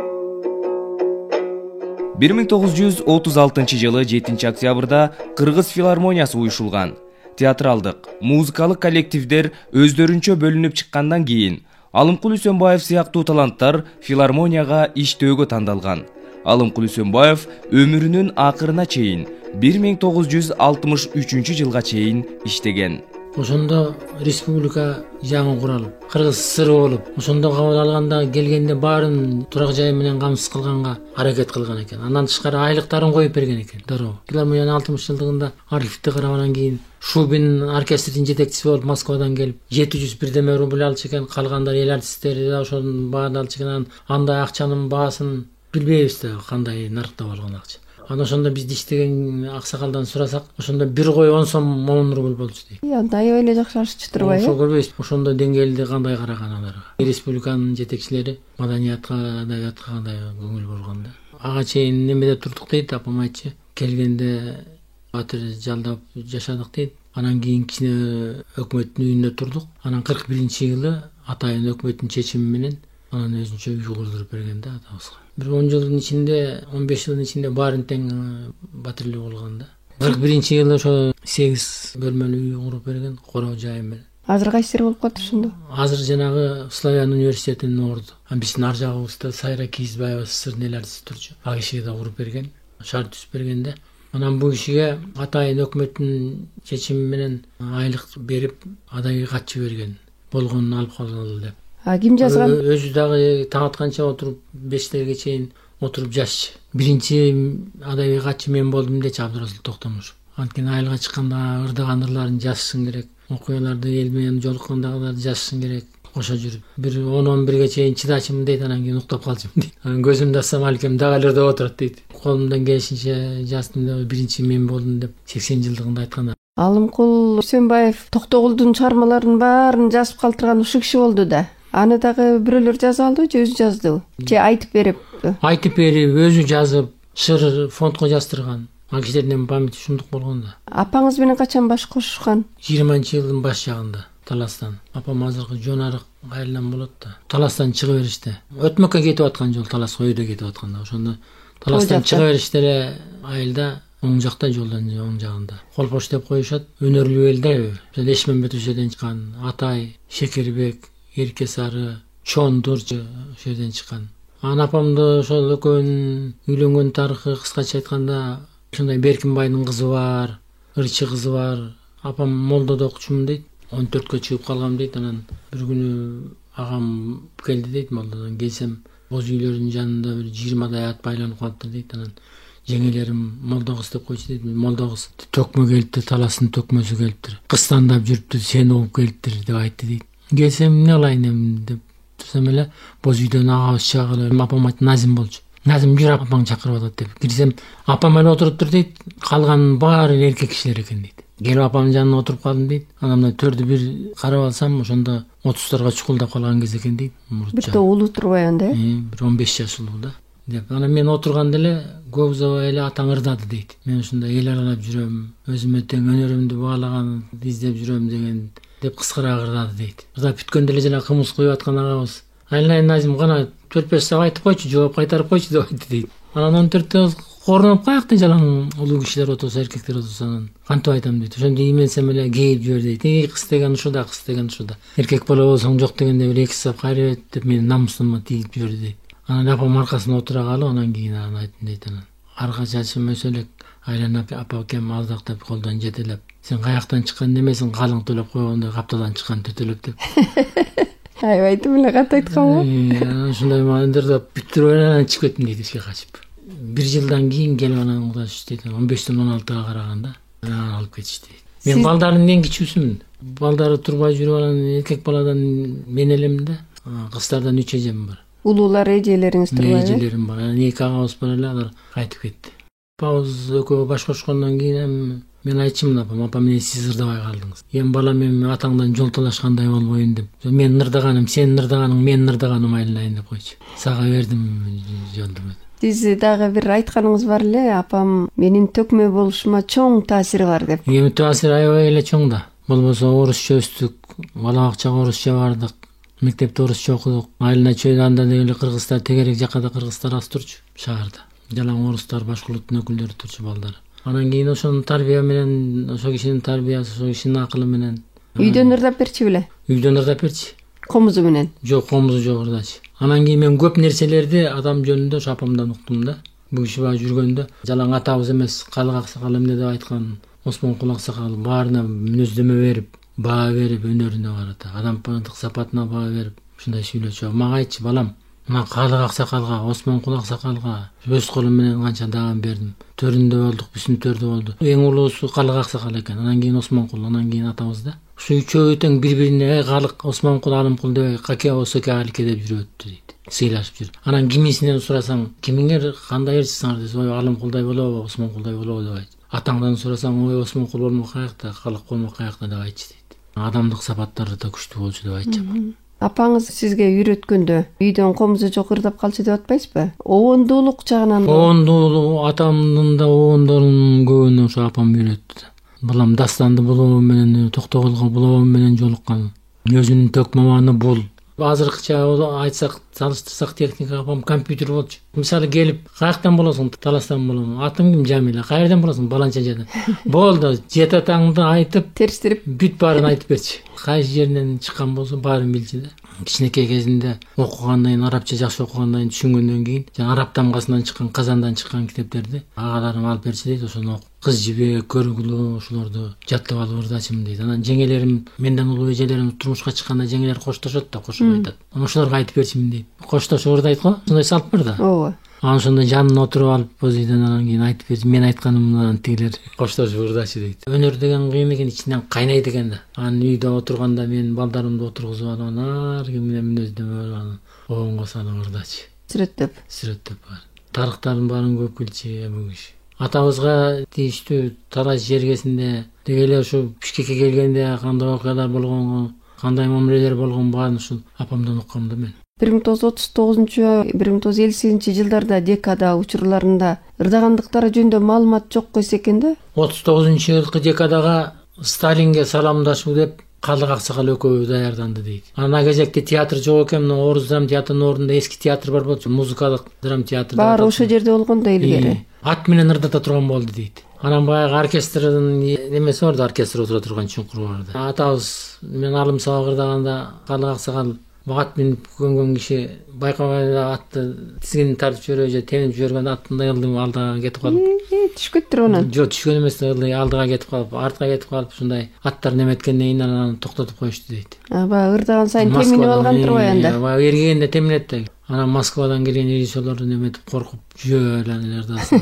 1936-жылы 7 октябрда Кыргыз филармониясы уюшулган. Театралдык, музыкалык коллективдер өздөрүнчө бөлүнүп чыккандан кийин Алымкул Үсөнбаев сыяктуу таланттар филармонияга иштөөгө тандалган. Алымкул Үсөнбаев өмүрүнүн акырына чейин 1963 жылга чейин иштеген. Ошондо республика жаңы куралып, Кыргыз ССР болуп, ошондо кабыл алганда келгенде баарын турак жайы менен камсыз кылганга аракет кылган экен. Андан тышкары айлыктарын коюп берген экен. Дароо. Филармониянын 60 жылдыгында архивди карагандан кийин Шубин оркестрдин жетекчиси болуп Москвадан келип 700 бирдеме рубль алчу экен, калгандар эл артисттери да ошонун баарын алчу экен. Андай акчанын баасын билбейбиз да кандай наркта болгон акча. Аны ошондо бизди иштеген аксакалдан сурасак, ошондо бир кой 10 сом 10 рубль болчу дейт. Андай эле жакшырышчу турбайбы? Ошо көрбөйсүз. Ошондо деңгээлде кандай караган аларга. Республиканын жетекчилери маданиятка, адабиятка кандай көңүл болгон да. Ага чейин немеде турдук дейт, апам айтчы. Келгенде батыр жалдап жашадык дейт. Анан кийин кичине өкмөттүн үйүндө турдук. Анан 41-жылы атайын өкмөттүн чечими менен анан өзүнчө үй курдуруп берген да атабызга. Bir 10 жылдын ичинде, 15 жылдын ичинде баарын тең батирлүү болгон да. 41-жылы ошо 8 бөлмөлүү үй куруп берген, короо жайы менен. Азыр кайсыр болуп калды ошондо? Азыр жанагы Славян университетинин орду. Биздин ар жагыбызда Сайра Кийизбаева СССРдин эл артисти турчу. Ал кишиге да куруп берген, шаар түзүп бергенде. Анан бул кишиге атайын өкмөттүн чечими менен айлык берип, адайы катчы берген. Болгонун алып калгыла деп. Ким жазган? Өзү дагы таң атканча отуруп 5-терге чейин отуруп жазчы. Биринчи адайы катчы мен болдум дечи Абдыразыл Токтомушев. Анткени айылга чыкканда ырдаган ырларын жазышың керек. Окуяларды эл менен жолуккандагыларды жазышың керек. Кошо жүрүп, бир 10-11ге чейин чыдачымын дейт, анан кийин уктап калчумун дейт. Анан көзүмдү ачсам алкем дагы эле өрдө отурат дейт. Колумдан келишинче жаздым деп, биринчи мен болдум деп 80 жылдыгында айтканда. Алымкул Үсөнбаев Токтогулдун чыгармаларынын баарын жазып калтырган ушул киши болду да. Аны дагы бирөөлөр жаза алдыбы же өзү жаздыбы? Же айтып бериппи? Айтып берип, өзү жазып, шыр фондко жаздырган. Ал кишилердин памяти ушундук болгон да. Апаңыз менен качан баш кошушкан? 20-жылдын баш жагында Таластан. Апам азыркы жон арык айылдан болот да. Таластан чыга беришти. Өтмөккө кетип аткан жол Таласка өйдө кетип атканда. Ошондо Таластан чыга беришти эле айылда оң жакта жолдон оң жагында. Колпош деп коюшат. Өнөрлүү эл да. Лешмембет ошодон чыккан. Атай, Шекербек, Эрке Сары, Чондур ошол жерден чыккан. Анан апамды ошол экөөнүн үйлөнгөн тарыхы кыскача айтканда ушундай Беркинбайдын кызы бар, ырчы кызы бар. Апам Молдодо окучумун дейт. 14кө чыгып калгам дейт. Анан бир күнү агам келди дейт Молдодон. Келсем, боз үйлөрдүн жанында бир 20дай ат байланып калыптыр дейт. Анан жеңелерим Молдо кыз деп койчу дейт. Молдо кыз төкмө келипти, Таластын төкмөсү келиптир. Кыстандап жүрүптүр, сени угуп келиптир деп айтты дейт. Келсем эмне кылайын деп турсам эле боз үйдөн агабыз чыгып, апам айтты Назим болчу. Назим жүр апаң чакырып атат деп. Кирсем, апам эле отуруптур дейт. Калган баары эркек кишилер экен дейт. келип апамдын жанына отуруп калдым дейт. Анан мына төрдү бир карап алсам, ошондо 30-тарга чукулдап калган кез экен дейт. Бир то улуу турбай анда. Бир 15 жаш улуу да. Деп анан мен отурганда эле көп узабай эле атаң ырдады дейт. Мен ушунда эл аралап жүрөм, өзүмө тең өнөрүмдү баалаган издеп жүрөм деген деп кыскыра ырдады дейт. Ырдап бүткөндө эле жана кымыз куюп аткан агабыз: "Айналайын Назим, кана 4-5 сабак айтып койчу, жооп кайтарып койчу" деп айтты дейт. Анан 14-тө корунуп каякта жалаң улуу кишилер отурса, эркектер отурса, анан кантип айтам дейт. Ошондо именсем эле кейип жибер дейт. Кыз деген ушуда, кыз деген ушуда. Эркек бала болсоң жок дегенде бир 2 сап кайрып бет деп менин намусума тийип жиберди дейт. Анан апам аркасына отура калып, анан кийин айттым дейт. Анан арка чачым өсө элек айланып апа кем аздактап колдон жетелеп: "Сен каяктан чыккан немесиң, калың төлөп койгондой капталдан чыккан төтөлөп" деп. Аябай айтып эле катты айтканбы? Ушундай мандырдап бүттүрүп анан чыгып кеттим дейт ишке качып. 1 жылдан кийин келип анан кудаш дейт. 15тен 16га караганда анан алып кетишти дейт. Мен балдардын эң кичүүсүмүн. Балдары турбай жүрүп анан эркек баладан мен элем да. Кыздардан 3 эжем бар. Улуулар эжелериңиз турбайбы? Эжелерим бар. Анан 2 агабыз бар эле, алар кайтып кетти. Апабыз экөө баш кошкондон кийин мен айтчымын апам: "Апа, мен сиз ырдабай калдыңыз. Эми балам, эми атаңдан жол талашкандай болбойн" деп. "Мен ырдаганым, сенин ырдаганың, менин ырдаганым айылайын" деп койчу. Сага бердим жолду. Сиз дагы бир айтканыңыз бар эле: "Апам менин төкмө болушума чоң таасири бар" деп. Эми таасири аябай эле чоң да. Болбосо орусча өстүк, бала бакчага орусча бардык, мектепте орусча окудук. Айылына чөйганда деле кыргыздар, тегерек жакка да кыргыздар аз турчу шаарда. Жалаң орустар, башка улуттун өкүлдөрү турчу балдар. Анан кийин ошонун тарбия менен, ошо кишинин тарбиясы, ошо кишинин акылы менен. Үйдөн ырдап берчү беле? Үйдөн ырдап берчи. Комузу менен? Жок, комузу жок ырдачы. Анан кийин мен көп нерселерди адам жөнүндө ошо апамдан уктум да. Бул киши баа жүргөндө жалаң атабыз эмес, Калык аксакал эмне деп айткан, Осмонкул аксакал баарына мүнөздөмө берип, баа берип, өнөрүнө карата, адамдык сапатына баа берип, ушундай сүйлөчү. Мага айтчы: "Балам, мына Калык аксакалга, Осмонкул аксакалга өз колум менен канча даган бердим. Төрүндө болдук, бүсүнтөрдө болду. Эң улуусу Калык аксакал экен, анан кийин Осмонкул, анан кийин атабыз да. Ушу үчөө тең бири-бирине Калык, Осмонкул, Алымкул деп каке осоке алике деп жүрөттү" дейт. Сыйлашып жүр. Анан кимисинен сурасаң, "Кимиңер кандай эрсиңер?" десе: "Ой, Алымкулдай болобу, Осмонкулдай болобу" деп айтты. Атаңдан сурасаң: "Ой, Осмонкул болмок каякта, Калык болмок каякта" деп айтчы дейт. Адамдык сапаттары да күчтүү болчу деп айтчы. Апаңыз сизге үйрөткөндө үйдөн комузу жок ырдап калчу деп атпайсызбы? Обондуулук жагынан обондуулук, атамдын да обондорунун көбүнө ошо апам үйрөттү. Балам, дастанды булоо менен, Токтогулга булоо менен жолуккан. Өзүнүн төк маманы бул. Азыркыча айтсак, салыштырсак, техника апам компьютер болчу. Мисалы келип, каяктан болосуң? Таластан болом. Атым ким? Жамила. Кайерден болосуң? Баланча жерден. Болду, жет атаңды айтып, терстирип, бүт баарын айтып берчи. Кайсы жерден чыккан болсо баарын билчи да. Кичинекей кезинде окугандан кийин, арабча жакшы окугандан кийин, түшүнгөндөн кийин, жана араб тамгасынан чыккан, Казандан чыккан китептерди агаларым алып берчи дейт. Ошону окуп, Кыз жибек, Көргүлүү ушуларды жаттап алып ырдачымын дейт. Анан жеңелерим, менден улуу эжелерим турмушка чыкканда жеңелер коштошот да, кошуп айтат. Анан ошолорго айтып берчимин дейт. Коштошуп ырдайт го, ошондой салт бар да. Ооба. Анан ошондо жанына отуруп алып, позиден анан кийин айтып берчи, мен айтканымдан тигилер коштошуп ырдачы дейт. Өнөр деген кыйын экен, ичинен кайнайт экен да. Анан үйдө отурганда мен балдарымды отургузуп алып, анан ар ким менен мүнөздөмө анан обонго салып ырдачы. Сүрөттөп бар. Тарыктардын баарын көп билчү бул киши. Атабызга тийиштүү талаш жергесинде деги эле ушу Бишкекке келгенде кандай окуялар болгонго, кандай мамилелер болгон баарын ушул апамдан уккам да мен. 1939-1958 жылдарда декада учурларында ырдагандыктары жөнүндө маалымат жок койсо экен да. 39-жылкы декадага Сталинге саламдашуу деп Калык аксакал экөө даярданды дейт. Ана кезекте театр жок экен, Орус драм театрынын ордунда эски театр бар болчу, музыкалык драм театр. Баары ошол жерде болгон да илгери. Ат менен ырдата турган болду дейт. Анан баягы оркестрдин немеси бар да, оркестр отура турган чуңкуру бар да. Атабыз мен алым сабак ырдаганда Калык аксакал ат минип көнгөн киши байкабай атты тизгинин тартып жибербей же темип жибергенде аттын ылдым алдыга кетип калып. Түшкөттүр анан. Жок, түшкөн эмес да, ылдый алдыга кетип калып, артка кетип калып, ушундай аттар неметкенден кийин анан токтотуп коюшту дейт. Баягы ырдаган сайын теминип алган турбай анда. Баягы эргегенде теминет да. Анан Москвадан келген режиссерлорду неметип коркуп жүйөлөр ырдасын.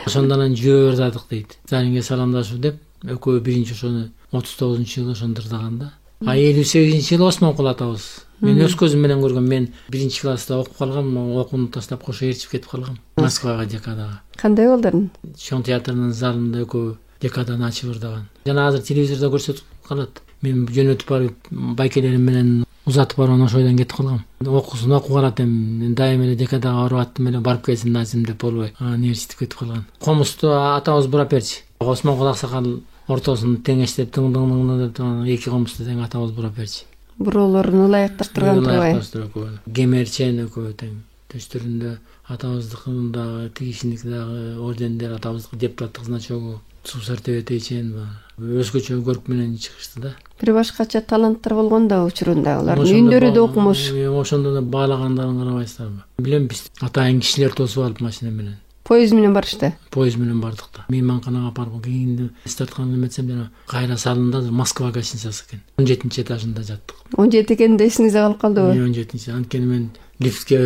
Ошондон анан жүйө ырдадык дейт. Сталинге саламдашуу деп экөө биринчи ошону 39-жылы ошондо ырдаган да. 58-жылы Осмонкул атабыз. Мен өз көзүм менен көргөм. Мен 1-класста окуп калгам, окууну таштап кошо ээрчип кетип калгам Москвага декадага. Кандай болдун? Чоң театрдын залында экөө декаданы ачып ырдаган. Жана азыр телевизордо көрсөтүп калат. Мен жөнөтүп барып байкелерим менен узатып барып ошол жерден кетип калгам. Окуусун окуп калат эми дайым эле декадага барып аттым эле барып келсин назим деп болбой. Университетке кетип калган. Комусту атабыз бурап берчи. Осмонкул Аксакал ортосун теңештеп тың деп эки комусту тең атабыз бурап берчи. Буроолорун ылайыктырган турбайбы? Кемерчен экөө тең төстөрүндө атабыздыкын дагы тигишиндики дагы ордендер, атабыздыкы депутаттык значогу, субсортебетейчен өзгөчө көрк менен чыгышты да. Бир башкача таланттар болгон да учурунда, алардын үндөрү да окумуш. Ошондо да баалагандарын карабайсыздарбы? Билем биз атайын кишилер тосуп алып машина менен. Поезд менен барышты. Поезд менен бардык да. Мейманканага барып кийинди старткан эметсем жана кайра салында Москва гостиницасы экен. 17-чи этажында жаттык. 17 экен да эсиңизде калып калдыбы? 17-чи. Анткени мен лифтке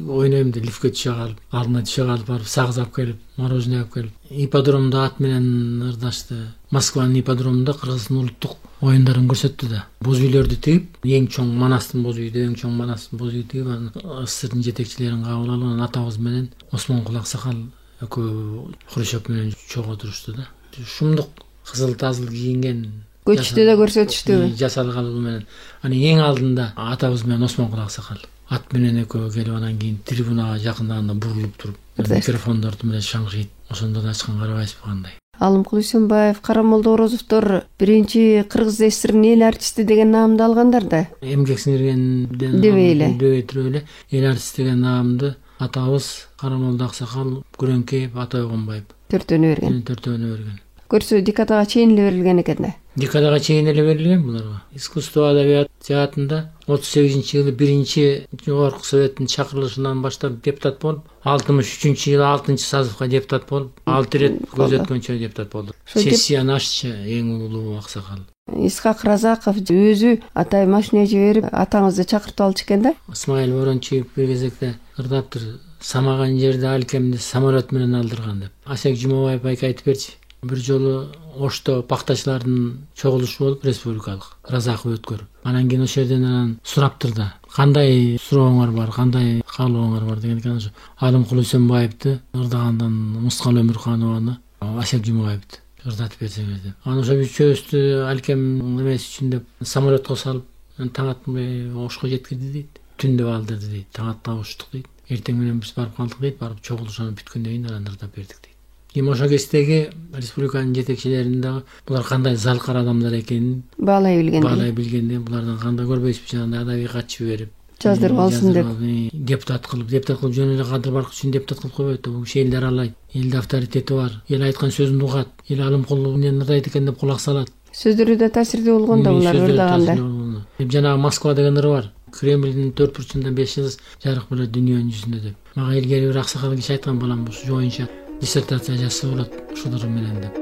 ойнойм деп лифтке түшө калып, алдына түшө калып барып сагыз алып келип, мороженое алып келип, ипподромдо ат менен ырдашты. Москванын ипподромунда Кыргыздын улуттук оюндарын көрсөттү да. Боз үйлөрдү тигип, эң чоң Манастын боз үйдү, эң чоң Манастын боз үйдү тигип, СССРдын жетекчилерин кабыл алган атабыз менен Осмонкул Аксакал экөө Хрущев менен чогуу турушту да. Шумдук кызыл тазыл кийинген көчтү да көрсөтүштүбү? Жасалгалуу менен. Анан эң алдында атабыз менен Осмонкул Аксакал ат менен экөө келип, анан кийин трибунага жакындаганда бурулуп туруп, микрофондорду менен шаңшыйт. Ошондо да ачкан карабайсызбы кандай? Алымкул Үсөнбаев, Карамолдо Орозовдор биринчи Кыргыз СССРнын эл артисти деген наамды алгандар да. Эмгек сиңиргенден дебейтирип эле эл артисти деген наамды атабыз Карамолдо Аксакал, Күрөңкеев, Атай Огонбаев төртөөнү берген. Көрсө декадага чейин эле берилген экен да. Декадага чейин эле берилген буларга. Искусство адабият театрында 38-жылы 1-чи жогорку советтин чакырылышынан баштап депутат болуп, 63-жылы 6-чы сазывга депутат болуп, 6 рет көз өткөнчө депутат болду. Сессияны аччы эң улуу Аксакал. Исхак Разаков өзү атай машина жиберип, атаңызды чакыртып алчу экен да. Исмаил Ворончиев бир кезекте ырдаптыр. Самаган жерде алкемди самолет менен алдырган деп. Асек Жумабаев байка айтып берчи. Бир жолу Ошто пактачылардын чогулушу болуп, республикалык Разаков өткөрүп. Анан кийин ошол жерден сураптыр да. Кандай сурооңор бар, кандай каалооңор бар дегенден кийин Алымкул Үсөнбаевди ырдагандан Мускал Өмүрханованы, Асек Жумабаевди ырдатып берсеңиз деп. Анан ошо үчөөбүздү алкем эмес үчүн деп самолетко салып, таң атпай Ошко жеткирди дейт. Түндө алдырды дейт. Таң атта учтук дейт. Эртең менен биз барып калдык дейт. Барып чогулушанып бүткөндөн кийин анан ырдап бердик дейт. Кийин ошо кездеги республиканын жетекчилерин дагы булар кандай залкар адамдар экенин баалай билгенде, булардан кандай көрбөйсүзбү, жанагындай адабий кат жиберип жаздырып алсын деп депутат кылып жөн эле кадыр баркы үчүн депутат кылып койбойт. Бул киши элди аралайт, элде авторитети бар, эл айткан сөзүн угат, эл Алымкул эмнени ырдайт экен деп кулак салат. Сөздөрү да таасирдүү болгон да булар ырдаганда. Жанагы Москва деген ыры бар. Кремльдин 4 бурчунда 5 жылдыз жарык беле дүйнөнүн жүзүндө деп. Мага илгери бир Аксакал киши айткан балам болчу, жоюнча диссертация жазса болот ушулар менен деп.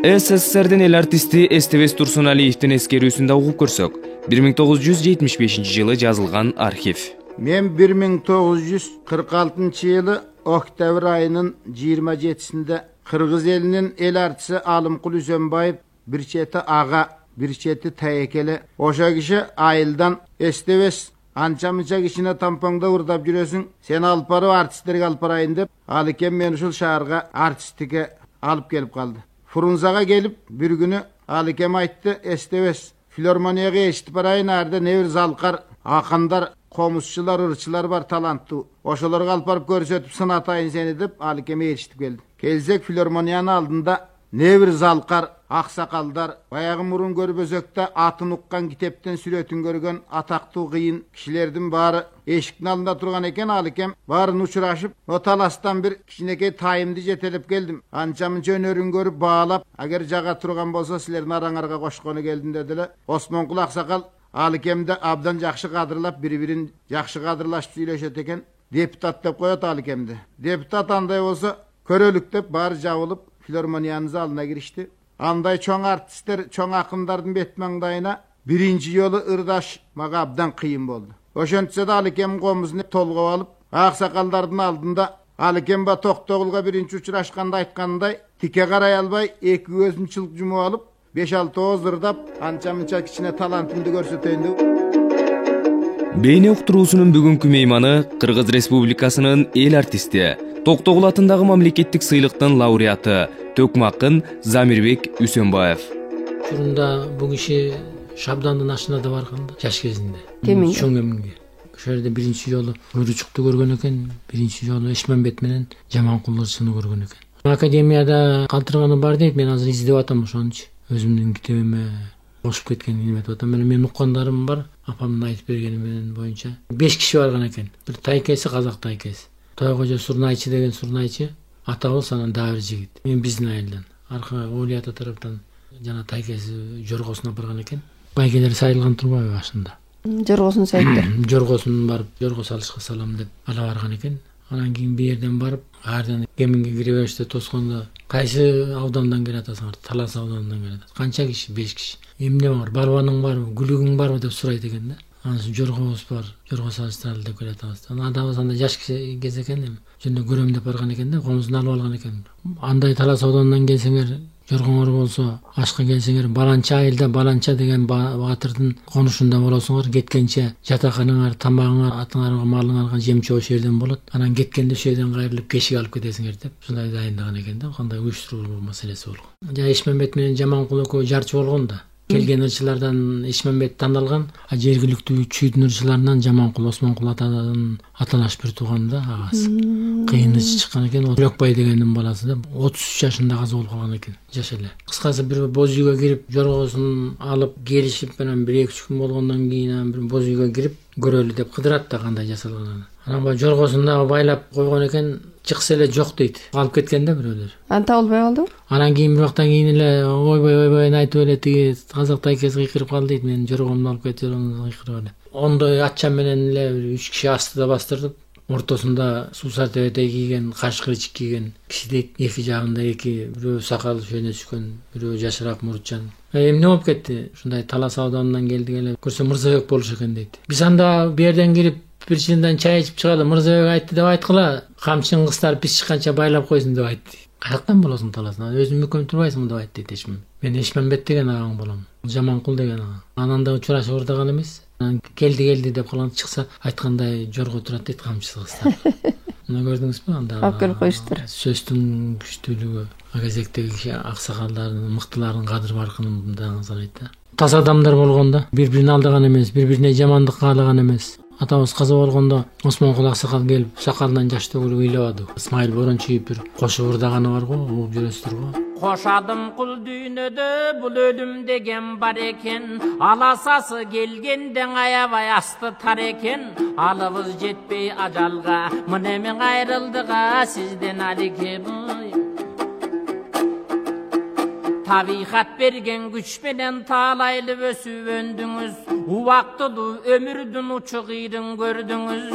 СССРдин эл артисти Эстебес Турсуналиевдин эскерүүсүн да угуп көрсөк, 1975-жылы жазылган архив. Мен 1946-жылы октябрь айынын 27-синде Кыргыз элинин эл артиси Алымкул Үсөнбаев бир чети ага, бир чети таекеле. Ошо киши айылдан Эстебес анча-мынча кишине тампоңдо ырдап жүрөсүң, сен алып барып артисттерге алып барайын деп, ал экен мен ушул шаарга артистикке алып келип калды. Фрунзага келип, бир күнү ал экен айтты, Эстебес, филармонияга эшитип барайын, арда не бир залкар акындар, комузчулар, ырчылар бар таланттуу. Ошолорго алып барып көрсөтүп сынатайын сени деп, ал экен эшитип келди. Келсек филармониянын алдында не бир залкар аксакалдар, баягы мурун көрбөзөктө атын уккан китептен сүрөтүн көргөн атактуу кыйын кишилердин баары эшиктин алдында турган экен. Ал экен баарын учурашып, о таластан бир кичинекей тайымды жетелеп келдим. Анча-мынча өнөрүн көрүп баалап, агер жага турган болсо силердин араңарга кошкону келдим дедиле. Осмонкул Аксакал ал экемди абдан жакшы кадырлап, бири-бирин жакшы кадырлашып сүйлөшөт экен. Депутат деп коет ал экемди. Депутат андай болсо көрөлүк деп баары жабылып филармониянын залына киришти. Андай чоң артисттер, чоң акындардын бет маңдайына биринчи жолу ырдаш мага абдан кыйын болду. Ошентсе да ал экем комузун толгоп алып, аксакалдардын алдында ал экен ба Токтогулга биринчи учурашканда айткандай, тике карай албай, эки көзүн чылк жумуп алып, 5-6 ооз ырдап, анча-мынча кичине талантымды көрсөтөйүн деп. Бейне уктуруусунун бүгүнкү мейманы Кыргыз Республикасынын эл артисти, Токтогул атындагы мамлекеттик сыйлыктын лауреаты, Төкмакын Замирбек Үсөнбаев. Учурунда бул киши Шабдандын ашына да барганда жаш кезинде. Кеминге? Чоң эминге. Ошол жерде биринчи жолу Өрүчүктү көргөн экен, биринчи жолу Эшмембет менен Жаманкул ырчыны көргөн экен. Академияда калтырганы бар дейт, мен азыр издеп атам ошончу. Өзүмдүн китебиме кошуп кеткен эметип атам. Менин уккандарым бар, апамдын айтып бергени менен боюнча 5 киши барган экен. Бир тайкеси казак тайкеси. Тойкожо Сурнайчы деген Сурнайчы, атабыз анан дагы бир жигит. Мен биздин айылдан. Арка Олий ата тараптан жана тайкеси жоргосуна барган экен. Байгелер сайылган турбайбы башында. Жоргосун сайтты. Жоргосун барып, жорго салышка салам деп ала барган экен. Анан кийин бир жерден барып, ардан кеминге кире бериште тоскондо кайсы аудандан келатасыңар? Талас ауданынан келет. Канча киши? 5 киши. Эмне бар? Барбаның барбы? Гүлүгүң барбы деп сурайт экен да. Анан жоргобуз бар, жорго салыштыралы деп келатабыз. Анан адамыбыз анда жаш кез экен, жөнүндө көрөм деп барган экен да, комузун алып алган экен. Андай Талас ауданынан келсеңер, жоргоңор болсо, ашка келсеңер, баланча айылда баланча деген баатырдын конушунда болосуңар, кеткенче жатаканыңар, тамагыңар, атыңарга, малыңарга жем-чоо ошол жерден болот. Анан кеткенде ошол жерден кайрылып кешик алып кетесиңер деп, ушундай дайындаган экен да, кандай уюштурулуу маселеси болгон. Жа Эшмембет менен Жаманкул экөө жарчы болгон да. Келген ырчылардан Эшмембет тандалган, а жергиликтүү чүйдүн ырчыларынан Жаманкул Осмонкул атадан аталаш бир тууган да, агасы. Кыйын ырчы чыккан экен, Өлөкбай дегендин баласы да, 33 жашында каза болуп калган экен, жаш эле. Кыскасы бир боз үйгө кирип, жоргосун алып келишип менен 1-2 күн болгондон кийин бир боз үйгө кирип көрөлү деп кыдырат да кандай жасалганын. Анан баа жоргосун дагы байлап койгон экен, чыкса эле жок дейт. Алып кеткен да бирөөлөр. Аны табылбай калдыбы? Анан кийин бир убактан кийин эле ойбой айтып эле тиги казак тайкеси кыйкырып калды дейт. Мен жоргомду алып кетип кыйкырып эле. Ондой атчан менен эле 3 киши астыда бастырдып, ортосунда суусар тебетей кийген, каш кырычык кийген киши дейт. Эки жагында бирөө сакалы шөйнө түшкөн, бирөө жашыраак мурутчан. Эмне болуп кетти? Ушундай Талас ауданынан келдик эле. Көрсө Мырзабек болуш экен дейт. Биз анда бу жерден кирип bir çiğinden çay içip çıkalım. Mırzabek aytты деп aytkıla. Kamçın kızlar pis çıkança baylap koysun деп aytты. Kayaktan bolasın Talas'ına. Özün mükemmel turbaysın деп aytты Eşmem. Ben Eşmembet degen ağam bolam. Jamankul degen ağam. Ananda uçuraş ordagan emes. Geldi деп kılan çıksa aytkanday jorgo turat deyt kamçısı kızlar. Bunu gördünüz mü? Akıl koyuştur. Sözdün güçtülüğü. Agazekteki aksakalların, mıktıların kadır barkının bundan sanaydı. Tas adamlar bolgonda bir-birini aldagan emes, bir-birine jamandyk kаалаган emes. Atabız kaza болгондо Осмонкул аксакал келип, сакалынан жаш төгүлүп ыйлабады. Исмайыл Борончиев бир кошо ырдаганы бар го, угуп жүрөсүздөр го. Koşadım kul düğünödü bul ölüm degen bar eken. Alasası gelgenden ayabay astı tar eken. Alıbız jetpey ajalga, mınemin ayrıldığa sizden alike boy. Tabiat bergen güç bilen talaylı ösüp öndüңүz. Uwaktydy ömürdün uçuğydın gördüңүz.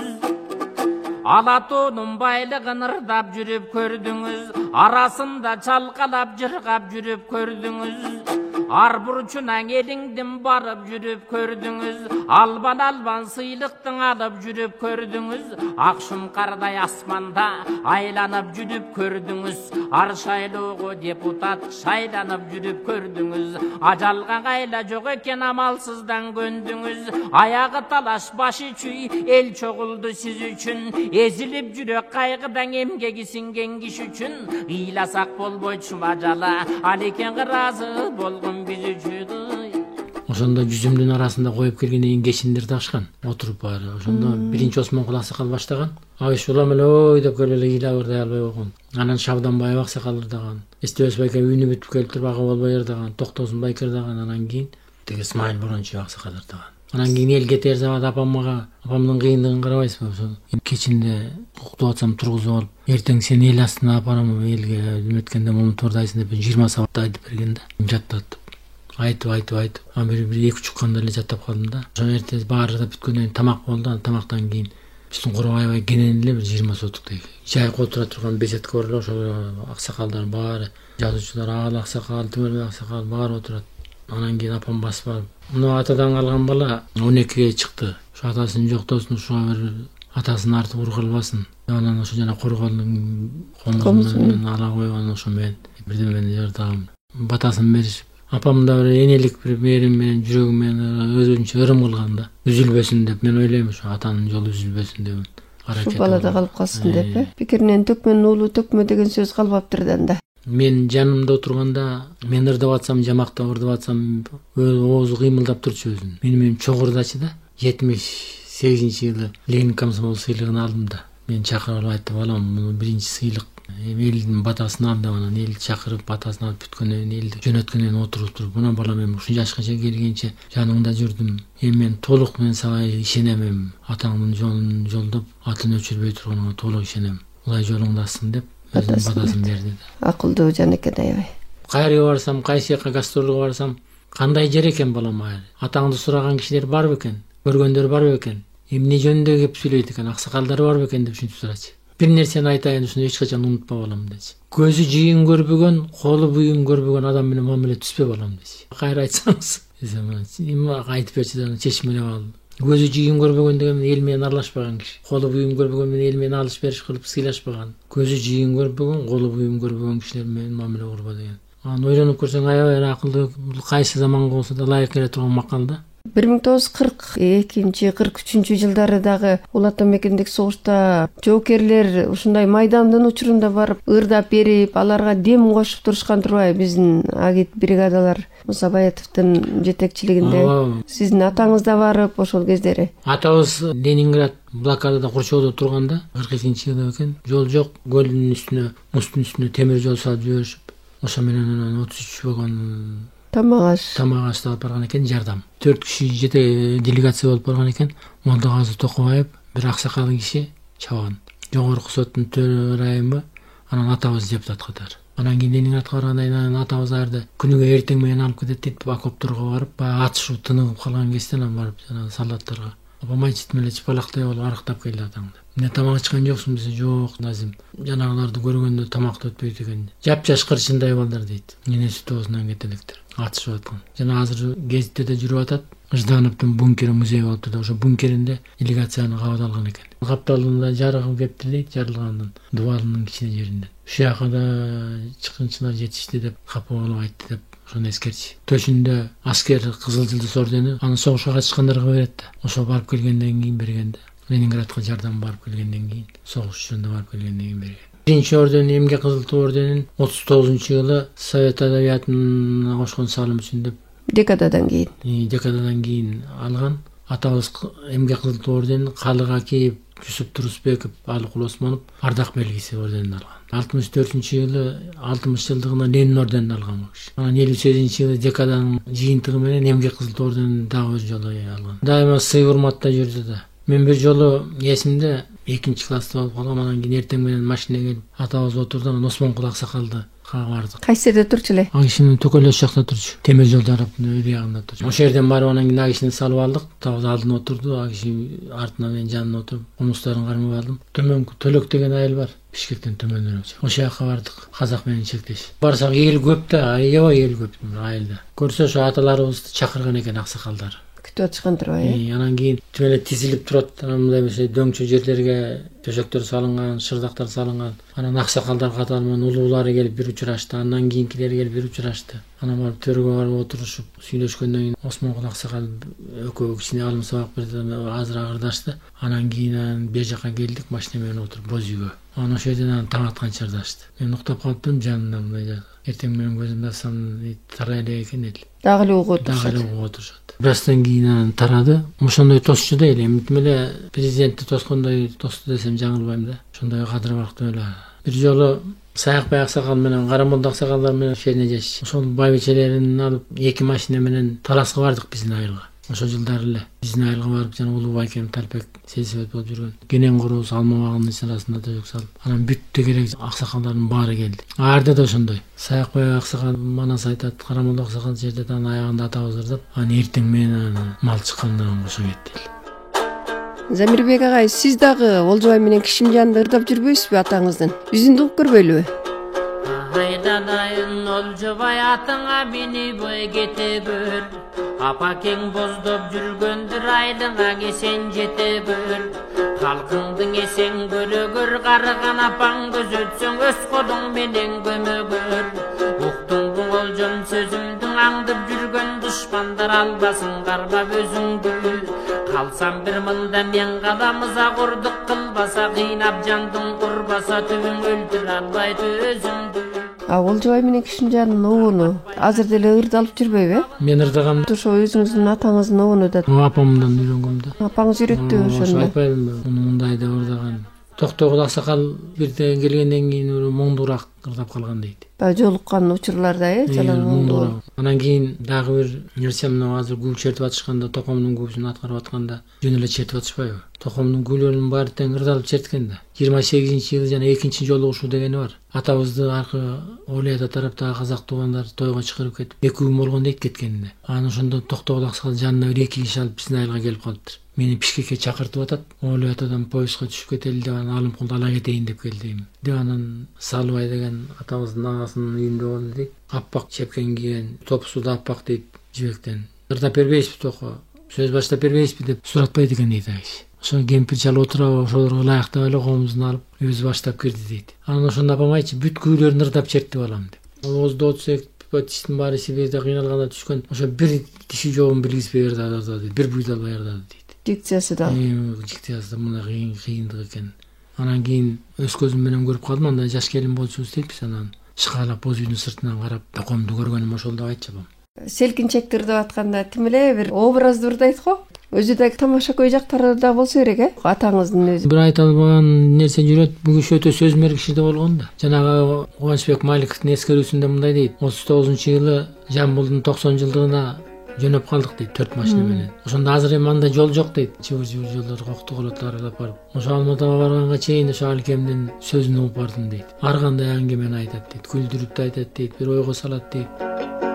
Alatonun baylığın ırdap жүрүp kördüңүz. Arasında çalkalap jırgap жүрүp kördüңүz. Ar burçuna elingdin barıp жүрүp kördüңүz. Alban sıylыктın alıp жүрүp kördüңüz. Akşam karday asmanda aylanıp жүрүp kördüңüz. Arşaylığı deputat şaylanıp жүрүp kördüңüz. Ajalga kayla jok eken amalsızdan göndüңüz. Ayağı talaş başı çüy el çoğuldu siz üçün. Ezilip жүрök kaygıdan emgegi singen kişi üçün. Gıylasak bolboyçum ajala aleken razı bolgun biz üçün. Ошондо жүзүмдүн арасында коюп келгенден кийин кечиндерди ашкан, отуруп баары. Ошондо биринчи Осмонкул аксакал баштаган. Абиш улам эле ой деп келип эле ыйлап ырдай албай койгон. Анан Шабданбаев аксакал ырдаган. Эстебес байке үйүнө бүтүп келип туруп ага болбой ырдаган. Токтосун байке ырдаган. Анан кийин тиги Исмайыл Борончиев аксакал ырдаган. Анан кийин эл кетер замат апамдын кыйындыгын карабайсызбы? Кечинде уктуп атсам тургузуп алып, эртең сени эл астына апарам, элге эметкенде момунтурдайсың деп 20 сабат айтып берген да. Жаттатып. Айтып. Ан бир 2-3 канда эле жаттап калдым да. Ошо эртең баары да бүткөндөн кийин тамак болду. Тамактан кийин биздин Курбай аябай кенен эле бир 20 сотуктей жайкы отура турган бесетке бар эле. Ошо аксакалдар баары, жазуучулар, Ал аксакал, Төмөлбек аксакал баары отурат. Анан кийин апам басып барып, мына атадан калган бала 12ге чыкты. Ошо атасын жоктосун, ушуга бир атасын артып ур кылбасын. Анан ошо жана корголдун комузун ала койгон ошо менен бирдемени жардам батасын беришип. Апам да бир энелик бир мээрим менен жүрөгүм менен өзүнчө ырым кылган да. Үзүлбөсүн деп мен ойлойм, ошо атанын жолу үзүлбөсүн деп. Ушул балада калып калсын деп, пикиринен төкмөнүн уулу төкмө деген сөз калбаптыр да анда. Мен жанымда отурганда, мен ырдап атсам, жамакта ырдап атсам, оозу кыймылдап турчу өзүн. Менин чогурдачы да 78-жылы Ленин комсомол сыйлыгын алдым да. Мен чакырып айттым, балам, муну биринчи сыйлык. Элдин батасын алып, анан эл чакырып батасын алып бүткөндөн кийин элди жөнөткөндөн отуруп туруп, мына балам, мен ушул жашка келгенче жаныңда жүрдүм. Мен толук мен сага ишенем. Атаңдын жолун жолдоп, атын өчүрбөй турганыңа толук ишенем. Улай жолуңдасың деп өзүнүн батасын берди да. Акылдуу жан экен аябай. Кайерге барсам, кайсы жака гастролго барсам, кандай жер экен балам айыл? Атаңды сураган кишилер барбы экен? Көргөндөр барбы экен? Эмне жөнүндө кеп сүйлөйт экен? Аксакалдар барбы экен деп ушинтип сурачы. Бир нерсени айтайын, ушуну эч качан унутпа балам дечи. Көзү жыйын көрбөгөн, колу буюн көрбөгөн адам менен мамиле түспө балам дечи. Кайра айтсаңыз, эми айтып берчи да чечмелеп алды. Көзү жыйын көрбөгөн деген эл менен аралашпаган киши. Колу буюн көрбөгөн менен эл менен алыш бериш кылып сыйлашпаган. Көзү жыйын көрбөгөн, колу буюн көрбөгөн кишилер менен мамиле курба деген. Аны ойлонуп көрсөң аябай акылдуу, кайсы заманга болсо да ылайык келе турган макал да. 1942-43 жылдары дагы Улуу Ата мекендик согушта жоокерлер ушундай майдандын учурунда барып ырдап берип, аларга дем кошуп турушкан турбайбы? Биздин агит бригадалар Муса Баятовдун жетекчилигинде. Сиздин атаңыз да барып ошол кездери. Атабыз Ленинград блокадада курчоодо турганда 42-жылы экен. Жол жок, көлдүн үстүнө, мустун үстүнө темир жол салып жиберишип, ошо менен 33 болгон тамак аш алып барган экен, жардам. 4 киши делегация болуп барган экен. Молдогаазы Токубаев, бир аксакал киши чабан. Жогорку соттун төрайымы, анан атабыз депутат катары. Анан кийин Ленинградка барганда атабыз арды күнүгө эртең менен алып кетет дейт, окопторго барып, баягы атышуу тыныгып калган кезде анан барып жана солдаттарга апамай читмеле чыпалактай болуп арыктап келди атаңды. Эмне тамак ичкен жоксуң десе, жок Назим. Жанагыларды көргөндө тамакты өтпөйт экен. Жапжаш кырчындай балдар дейт. Ненеси тоосунан кетелектер. Атышып аткан. Жана азыр гезитте да жүрүп атат. Ждановдун бункери музей болупту да, ошо бункеринде делегацияны кабыл алган экен. Капталында жарыгып кепти дейт, жарылгандын дубалынын кичине жеринде. Ушул жака да чыккынчылар жетишти деп капа болуп айтты деп ошону эскерчи. Төшүндө аскер Кызыл Жылдыз ордени аны согушка катышкандарга берет да. Ошо барып келгенден кийин берген да. Ленинградка жардам барып келгенден кийин, согуш учурунда барып келгенден кийин берген. Биринчи орден, эмгек Кызыл Туу орденин 39-жылы Совет адабиятына кошкон салым үчүн деп декададан кийин алган. Атабыз эмгек Кызыл Туу орденин Калык Акиев, Жусуп Турусбеков, Алыкул Осмонов ардак белгиси орденин алган. 64-жылы 60 жылдыгына Ленин орденин алган киши. Анан 58-жылы декаданын жыйынтыгы менен эмгек Кызыл Туу орденин дагы өз жолу алган. Дайыма сый урматта жүрдү да. Мен бир жолу эсимде 2-класста болуп калгам, анан кийин эртең менен машинеге келип атабыз отурду, анан Осмонкул аксакалды бардык. Кайсы жерде турчу эле? Ал кишинин төкөлөс жакта турчу. Темир жол тараптын өйдө ягында турчу. Ошол жерден барып анан кийин ал кишини салып алдык. Атабыз алдына отурду, ал киши артына, мен жанына отуруп, комустарын кармап алдым. Төмөнкү Төлөк деген айыл бар. Бишкектен төмөнүрөөк. Ошол жака бардык. Казак менен чектеш. Барсак эл көп да, аябай эл көп айылда. Көрсө ошо аталарыбызды чакырган экен аксакалдар. Күтүп атышкан турбайбы? Анан кийин тимеле тизилип турат. Анан мындай эмесе дөңчө жерлерге төшөктөр салынган, шырдактар салынган. Анан аксакалдар катары менен улуулары келип бир учурашты. Андан кийинкилери келип бир учурашты. Анан барып төргө барып отурушуп сүйлөшкөндөн кийин Осмонкул аксакал экөө кичине алым сабак берди, азыраак ырдашты. Анан кийин бер жака келдик, машина менен отуруп боз үйгө. Анан ошол жерден таң атканча ырдашты. Мен уктап калыптым жанында мындай. Эртең менен көзүмдү ачсам тарай элек экен эли. Дагы эле угуп отурушат. Бирастан кийин тарады. Ошондой тосчу да эле. Эми эле президентти тоскондой тосту десем жаңылбайм да. Ошондой кадырбактуу эле. Бир жолу Саякбай аксакал менен Карамолду аксакалдар менен шерине жешчи. Ошол байбичелерин алып 2 машина менен Таласка бардык биздин айылга. Ошол жылдары эле биздин айылга барып жана Улуу Байкем Талпек сельсовет болуп жүргөн. Кенен куруу алмабагынын ичерасында төшөк салып. Анан бүттү керек аксакалдардын баары келди. Арда да ошондой. Саякбай аксакал манас айтат, Карамолду аксакал жерде да аягында атабыз ырдап, анан эртең менен мал чыккандан кошо кетти. Замирбек агай, сиз дагы Олжобай менен Кишимжанды ырдап жүрбөйсүзбү атаңыздын? Үзүндү угуп көрбөйлүбү? Айдадайын Олжобай атыңа мени бой кете бөр. Апакең боздоп жүргөндүр айдыңа кесен жете бөр. Халкыңдың эсен көрөгөр, карыган апаң көз өтсөң өз колуң менен көмөгөр. Уктуңбу Олжом сөзүмдүн аңдып жүргөн душмандар албасын карбап өзүңдү. Калсам бир мында мен каламыза курдук кылбаса, кыйнап жандың курбаса, түбүң өлтүрө албайт өзүңдү. Олжобай менен Кишинжандын обуну азыр деле ырдалып жүрбөйбү? Мен ырдагам Ошо өзүңүздүн атаңыздын обуну да апамдан үйрөнгөм да. апаңыз үйрөттү Ошо ошону. айтпайдымбы? Муну мындай деп ырдаган. Токтогул аксакал бирден келгенден кийин моңдуураак ырдап калган дейт. Баягы жолуккан учурларда жалаң Моңдуураак. Анан кийин дагы бир нерсе мына азыр гүл чертип атышканда, токомдун гүлсүн аткарып атканда жөн эле чертип атышпайбы? Токомдун гүлөрүнүн баары тең ырдалып черткен да. 28-жылы жана 2 жолугушуу дегени бар. Атабызды аркы Олий ата тараптагы казак туугандар тойго чыгарып кетип, 2 күн болгон дейт кеткенинде. Анан ошондо Токтогул аксакал жанына 1-2 киши алып биздин айылга келип калыптыр. Мени Бишкекке чакыртып атат. Олий атадан поездга түшүп кетели деп анан Алымкулду ала кетейин деп келдим. Деп анан Салыбай деген атабыздын агасынын үйүндө болду дейт. Аппак чепкен кийген, топусу аппак дейт жибектен. Ырдап бербейсизби токо? Сөз баштап бербейсизби деп суратпайт экен дейт агайчы. Ошо кемпир чал отуруп ошолорго ылайыктап эле коомузун алып өзү баштап кирди дейт. Анан ошондо апам айтчы, бүт күүлөрүн ырдап чертип алам деп. Оозду отсек, тиштин баары Сибирде кыйналганда түшкөн. Ошо бир тиши жогун билгизбей ырдады дейт. Бир буйдалбай ырдады дейт. Дикциясы да. Диктиясы да мына кыйындык экен. Анан кийин өз көзүм менен көрүп калдым, анда жаш келин болчубуз дейт. Анан шыкалап боз үйдүн сыртынан карап, токомду көргөнүм ошол деп айтчы апам. Селкинчекти ырдап атканда тим эле бир образды ырдайт го. Өзү да тамаша көй жактары да болсо керек, атаңыздын өзү. Бир айта албаган нерсе жүрөт. Бул киши өтө сөзмөр киши да болгон да. Жанагы Кубанычбек Маликовдун эскерүүсүндө мындай дейт. 39-жылы Жамбылдын 90 жылдыгына жөнөп калдык дейт 4 машина менен. Ошондо азыр эми анда жол жок дейт. Чыбыр жолдор коктугулат аралап барып. Ошо Алматага барганга чейин ошо Алкемдин сөзүн угуп бардым дейт. Ар кандай аңгемени айтат дейт. Күлдүрүп да айтат дейт. Бир ойго салат дейт.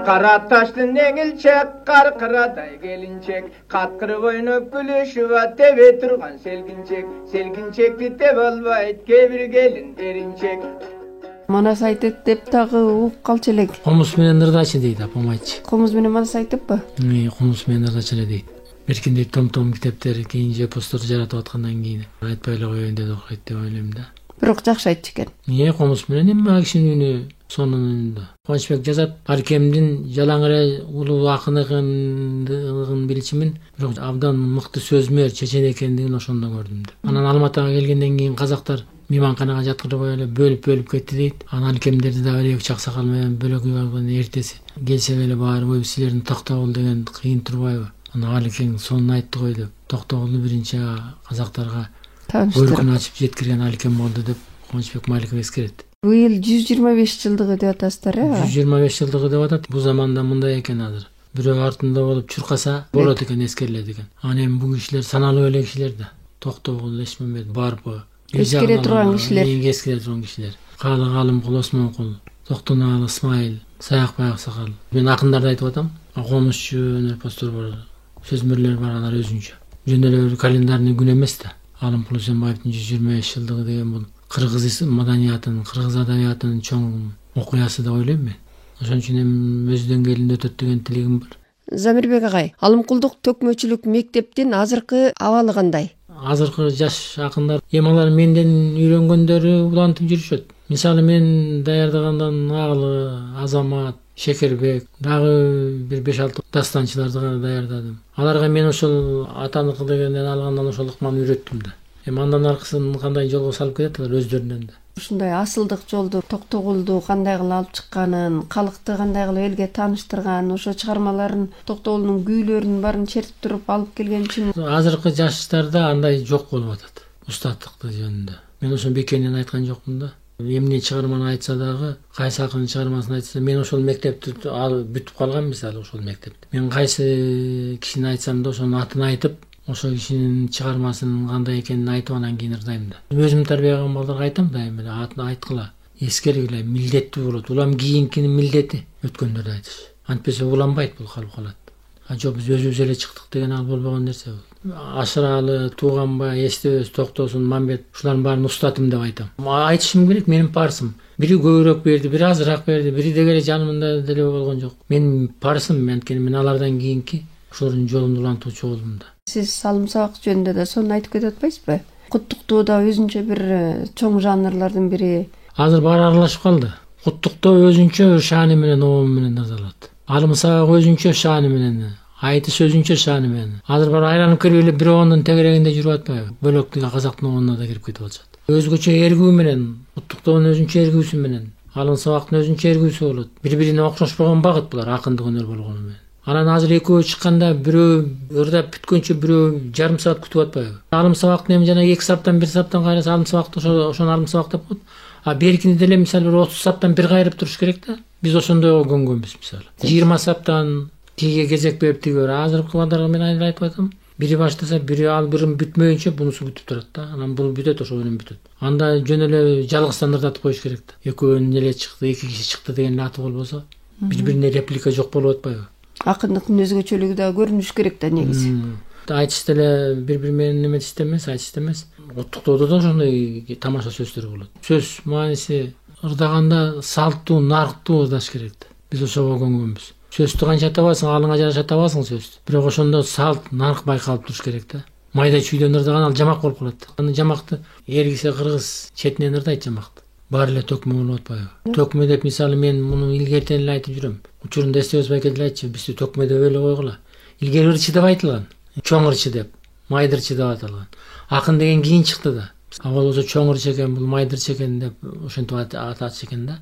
Kara taşlı negilçek, karkıraday gelinçek, katkırı boynup gülüşüva tebe turgan selginçek, selginçekti tebe albayt, kebir gelin erinçek. Манас айтет деп дагы угуп калчу элек. Комуз менен ырдачы дейт апам айтчы. Комуз менен манас айтыппы? Комуз менен ырдачы эле дейт. Беркиндей том китептер кийин же посттор жаратып аткандан кийин айтпай эле коеюн деп окуйт деп ойлойм да. Бирок жакшы айтчу экен. Комуз менен эми ал кишинин үнү сонун үнүндө. Кубанычбек жазат, Алкемдин жалаң эле улуу акын экендигин билчимин, бирок абдан мыкты сөзмөр, чечен экендигин ошондо көрдүм деп. Анан Алматага келгенден кийин казактар мейманканага жаткырбай эле бөлүп кетти дейт. Анан Алкемдерди да бир аксакал менен бөлөк үй алган эртеси келсек эле баары бой силердин Токтогул деген кыйын турбайбы? Анан Алкем сонун айтты го деп. Токтогулду биринчи казактарга көркүн ачып жеткирген Алкем болду деп Кубанычбек Маликов эскерет. Быйыл 125 жылдыгы деп атасыздар, 125 жылдыгы деп атат. Бул заманда мындай экен азыр. Бирөө артында болуп чуркаса болот экен, эскерилет экен. Анан эми бул кишилер саналуу эле кишилер да. Токтогул, Эшмемет, Барпы, эскере турган кишилер. Эскере турган кишилер. Каалы Калымкул, Осмонкул, Токтонаалы, Исмайыл, Саякбай аксакал. Мен акындарды айтып атам. Комузчу өнөрпоздор бар, сөзмөрлөр бар, алар өзүнчө. Жөн эле бир календарный күн эмес да. Алымкул Үсөнбаевдин 125 жылдыгы деген бул кыргыз маданиятынын, кыргыз адабиятынын чоң окуясы деп ойлойм мен. Ошон үчүн эми өз деңгээлинде өтөт деген тилегим бар. Замирбек агай, Алымкулдук төкмөчүлүк мектептин азыркы абалы кандай? Азыркы жаш акындар эми алар менден үйрөнгөндөрү улантып жүрүшөт. Мисалы мен даярдагандан Агылы, Азамат, Шекербек, дагы бир 5-6 дастанчыларды даярдадым. Аларга мен ошол атаныкы дегенден алгандан ошол ыкманы үйрөттүм да. Эми андан аркысын кандай жолго салып кетет алар өздөрүнөн да. Ушундай асылдык жолду Токтогулду кандай кылып алып чыкканын, калкты кандай кылып элге тааныштырган, ошо чыгармаларын, Токтогулдун күүлөрүнүн баарын чертип туруп алып келген үчүн азыркы жаштарда андай жок болуп атат. Устаттыктын жөнүндө. Мен ошо бекенен айткан жокмун да. Эмне чыгарманы айтса дагы, кайсы акынын чыгармасын айтса, мен ошол мектепти бүтүп калгам мисалы ошол мектепти. Мен кайсы кишини айтсам да ошонун атын айтып, ошо кишинин чыгармасынын кандай экенин айтып анан кийин ырдайм да. Өзүм тарбиялаган балдарга айтам дайыма эле атын айткыла, эскергиле, милдеттүү болот. Улам кийинкинин милдети өткөндөрдү айтыш. Антпесе уланбайт бул калып калат. Жок биз өзүбүз эле чыктык деген ал болбогон нерсе бул. Ашыралы, Тууганбай, Эстебес, Токтосун, Мамбет ушулардын баарын устатым деп айтам. Айтышым керек, менин парсым. Бири көбүрөөк берди, бири азыраак берди, бири дегеле жанымда деле болгон жок. Менин парсым, мен алардан кийинки ошолордун жолун улантуучу болдум да. Сиз салым сабак жөнүндө да сонун айтып кетип атпайсызбы? Куттуктоо да өзүнчө бир чоң жанрлардын бири. Азыр баары аралашып калды. Куттуктоо өзүнчө шааны менен, обу менен ырдалат. Алым сабак өзүнчө шааны менен, айтыш өзүнчө шааны менен. Азыр баары айланып кирип эле бир оонун тегерегинде жүрүп атпайбы? Бөлөк казактын оонуна да кирип кетип атышат. Өзгөчө эргүү менен, куттуктоонун өзүнчө эргүүсү менен, Алын сабактын өзүнчө эргүүсү болот. Бири-бирине окшошпогон багыт булар акындык өнөр болгону менен. Анан азыр экөө чыкканда бирөө ырдап бүткөнчө бирөө жарым саат күтүп атпайбы? Алым сабактын эми жана 2 сааттан 1 сааттан кайраса алым сабакты ошону алым сабак деп коет. А беркини деле мисалы 30 сааттан бир кайрып туруш керек да. Биз ошондойго көнгөнбүз мисалы. 20 сааттан тиге кезек берип тигөр. Азыркы балдарга мен айтып атам. Бири баштаса бири ал бирин бүтмөйүнчө бунусу бүтүп турат да. Анан бул бүтөт, ошо менен бүтөт. Анда жөн эле жалгыздан ырдатып коюш керек да. Экөөнүн эле чыкты, 2 киши чыкты деген аты болбосо, бири-бирине реплика жок болуп атпайбы? Акындыктын өзгөчөлүгү да көрүнүш керек да негизи. Айтыш деле бири-бири менен неметиште эмес, айтышта эмес. Оттуктоодо да ошондой тамаша сөздөр болот. Сөз мааниси ырдаганда салттуу, нарктуу ырдаш керек да. Биз ошого көнгөнбүз. Сөздү канча табасың, алыңа жараша табасың сөздү. Бирок ошондо салт, нарк байкалып туруш керек да. Майда чүйдөн ырдаган ал жамак болуп калат. Аны жамакты эргисе кыргыз четинен ырдайт жамакты. Баары эле төкмө болуп атпайбы? Төкмө деп мисалы мен муну илгертен эле айтып жүрөм. Учурунда эстебес байке деле айтчу, бизди төкмө деп эле койгула. Илгери ырчы деп айтылган. Чоң ырчы деп, майдырчы деп аталган. Акын деген кийин чыкты да. А болбосо чоң ырчы экен, бул майдырчы экен деп ошентип атачу экен да.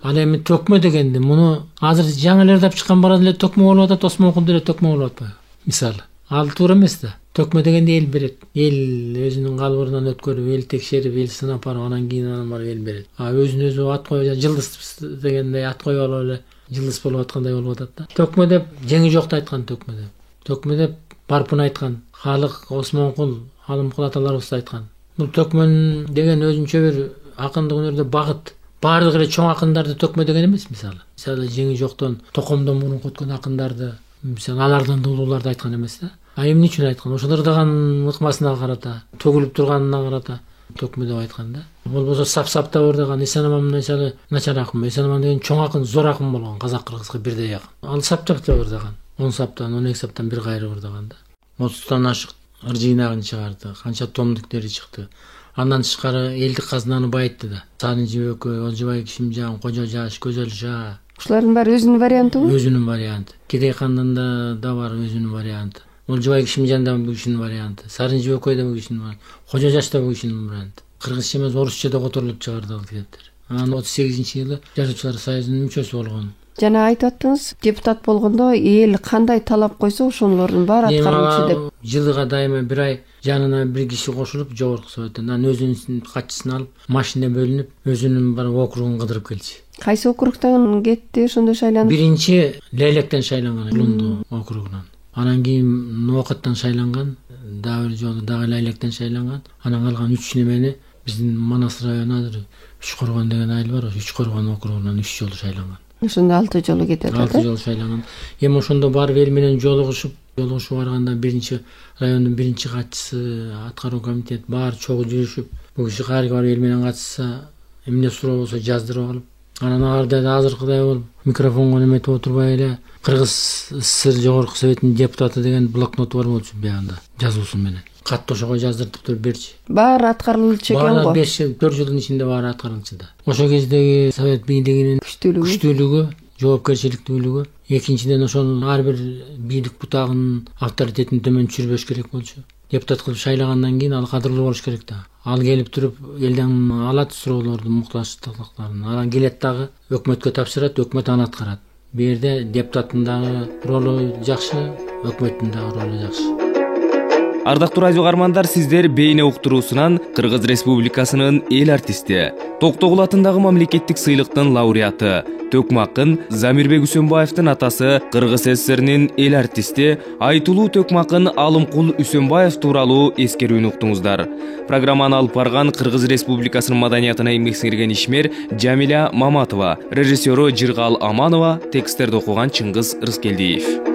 Ал эми төкмө дегенди муну азыр жаңы эле ырдап чыккан бара деле төкмө болуп атат, Осмонкул деле төкмө болуп атпайбы? Мисалы. Ал туура эмес да. Төкмө дегенди эл берет. Эл өзүнүн калыбынан өткөрүп, эл текшерип, эл сынап барып, анан кийин анан барып эл берет. А өзүн өзү ат коюп, жылдыз дегендей ат коюп алып эле жылдыз болуп аткандай болуп атат да. Төкмө деп жеңи жокту айткан төкмө деп. Төкмө деп барпын айткан. Халык Осмонкул, Алымкул аталарыбыз айткан. Бул төкмөн деген өзүнчө бир акындык өнөрдө багыт. Баардык эле чоң акындарды төкмө деген эмес мисалы. Мисалы жеңи жоктон, токомдон мурунку өткөн акындарды, мисалы алардан да улууларды айткан эмес да. А эмне үчүн айткан? Ошол ырдаган ыкмасына карата, төгүлүп турганына карата төкмө деп айткан да. Болбосо сап-саптап ырдаган Эсенаман мисалы начар акын. Эсенаман деген чоң акын, зор акын болгон, казак кыргызга бирдей акын. Ал сап-саптап ырдаган. 10 саптан, 12 саптан бир кайрып ырдаган да. 30тан ашык ыр жыйнагын чыгарды, канча томдуктери чыкты. Андан тышкары элдик казынаны байытты да. Сарын Жибөкөй, Олжобай Кишимжан, Кожо Жаш, Көзөл Жа. Ушулардын баары өзүнүн вариантыбы? Өзүнүн варианты. Кедей хандын да бар өзүнүн варианты. Олжобай Кишимжан да бул кишинин варианты. Сарын Жибөкөй да бул кишинин варианты. Кожо Жаш да бул кишинин варианты. Кыргызча эмес, орусча да которулуп чыгарды ал китептер. Анан 38-жылы Жазуучулар союзунун мүчөсү болгон. Жана айтып аттыңыз, депутат болгондо эл кандай талап койсо, ошолордун баары аткарылчу деп. Жылыга дайыма бир ай жанына бир киши кошулуп, жогорку советтен, анан өзүнүн катчысын алып, машина бөлүнүп, өзүнүн бар округун кыдырып келчү. Кайсы округтан кетти ошондо шайланып? Биринчи Лейлектен шайланган, Улунду округунан. Анан кийин Ноокаттан шайланган, дагы бир жолу дагы Лейлектен шайланган. Анан калган 3 немени биздин Манас району азыр Үчкоргон деген айыл бар, Үчкоргон округунан 3 жолу шайланган. Ошондо 6 жолу кетет. 6 жолу шайланган. Эми ошондо барып эл менен жолугушуп барганда биринчи райондун биринчи катчысы, аткаруу комитет баары чогуу жүрүшүп, бул киши кайры барып эл менен катышса, эмне суроо болсо жаздырып алып, анан аларда да азыркыдай болуп микрофонго неметип отурбай эле Кыргыз СССР жогорку советинин депутаты деген блокноту бар болчу биягында жазуусу менен. Катты ошого жаздыртып туруп берчи. Баары аткарылчу экен го. 5-4 жылдын ичинде баары аткарылчу да. Ошол кездеги совет бийлигинин күчтүүлүгү, жоопкерчиликтүүлүгү, экинчиден ошол ар бир бийлик бутагынын авторитетин төмөн түшүрбөш керек болчу. Депутат кылып шайлагандан кийин ал кадырлуу болуш керек да. Ал келип туруп элден алат суроолорду, муктаждыктарын. Анан келет дагы өкмөткө тапшырат, өкмөт аны аткарат. Бу жерде депутаттын дагы ролу жакшы, өкмөттүн дагы ролу жакшы. Ардактуу радио каармандар, сиздер бейне уктуруусунан Кыргыз Республикасынын эл артисти, Токтогул атындагы мамлекеттик сыйлыктын лауреаты, төкмө акын Замирбек Үсөнбаевдин атасы, Кыргыз СССРнин эл артисти, айтылуу төкмө акын Алымкул Үсөнбаев тууралуу эскерүүнү уктуңуздар. Программаны алып барган Кыргыз Республикасынын маданиятына эмгек сиңирген ишмер Жамиля Маматова, режиссеру Жыргал Аманова, тексттерди окуган Чыңгыз Рыскелдиев.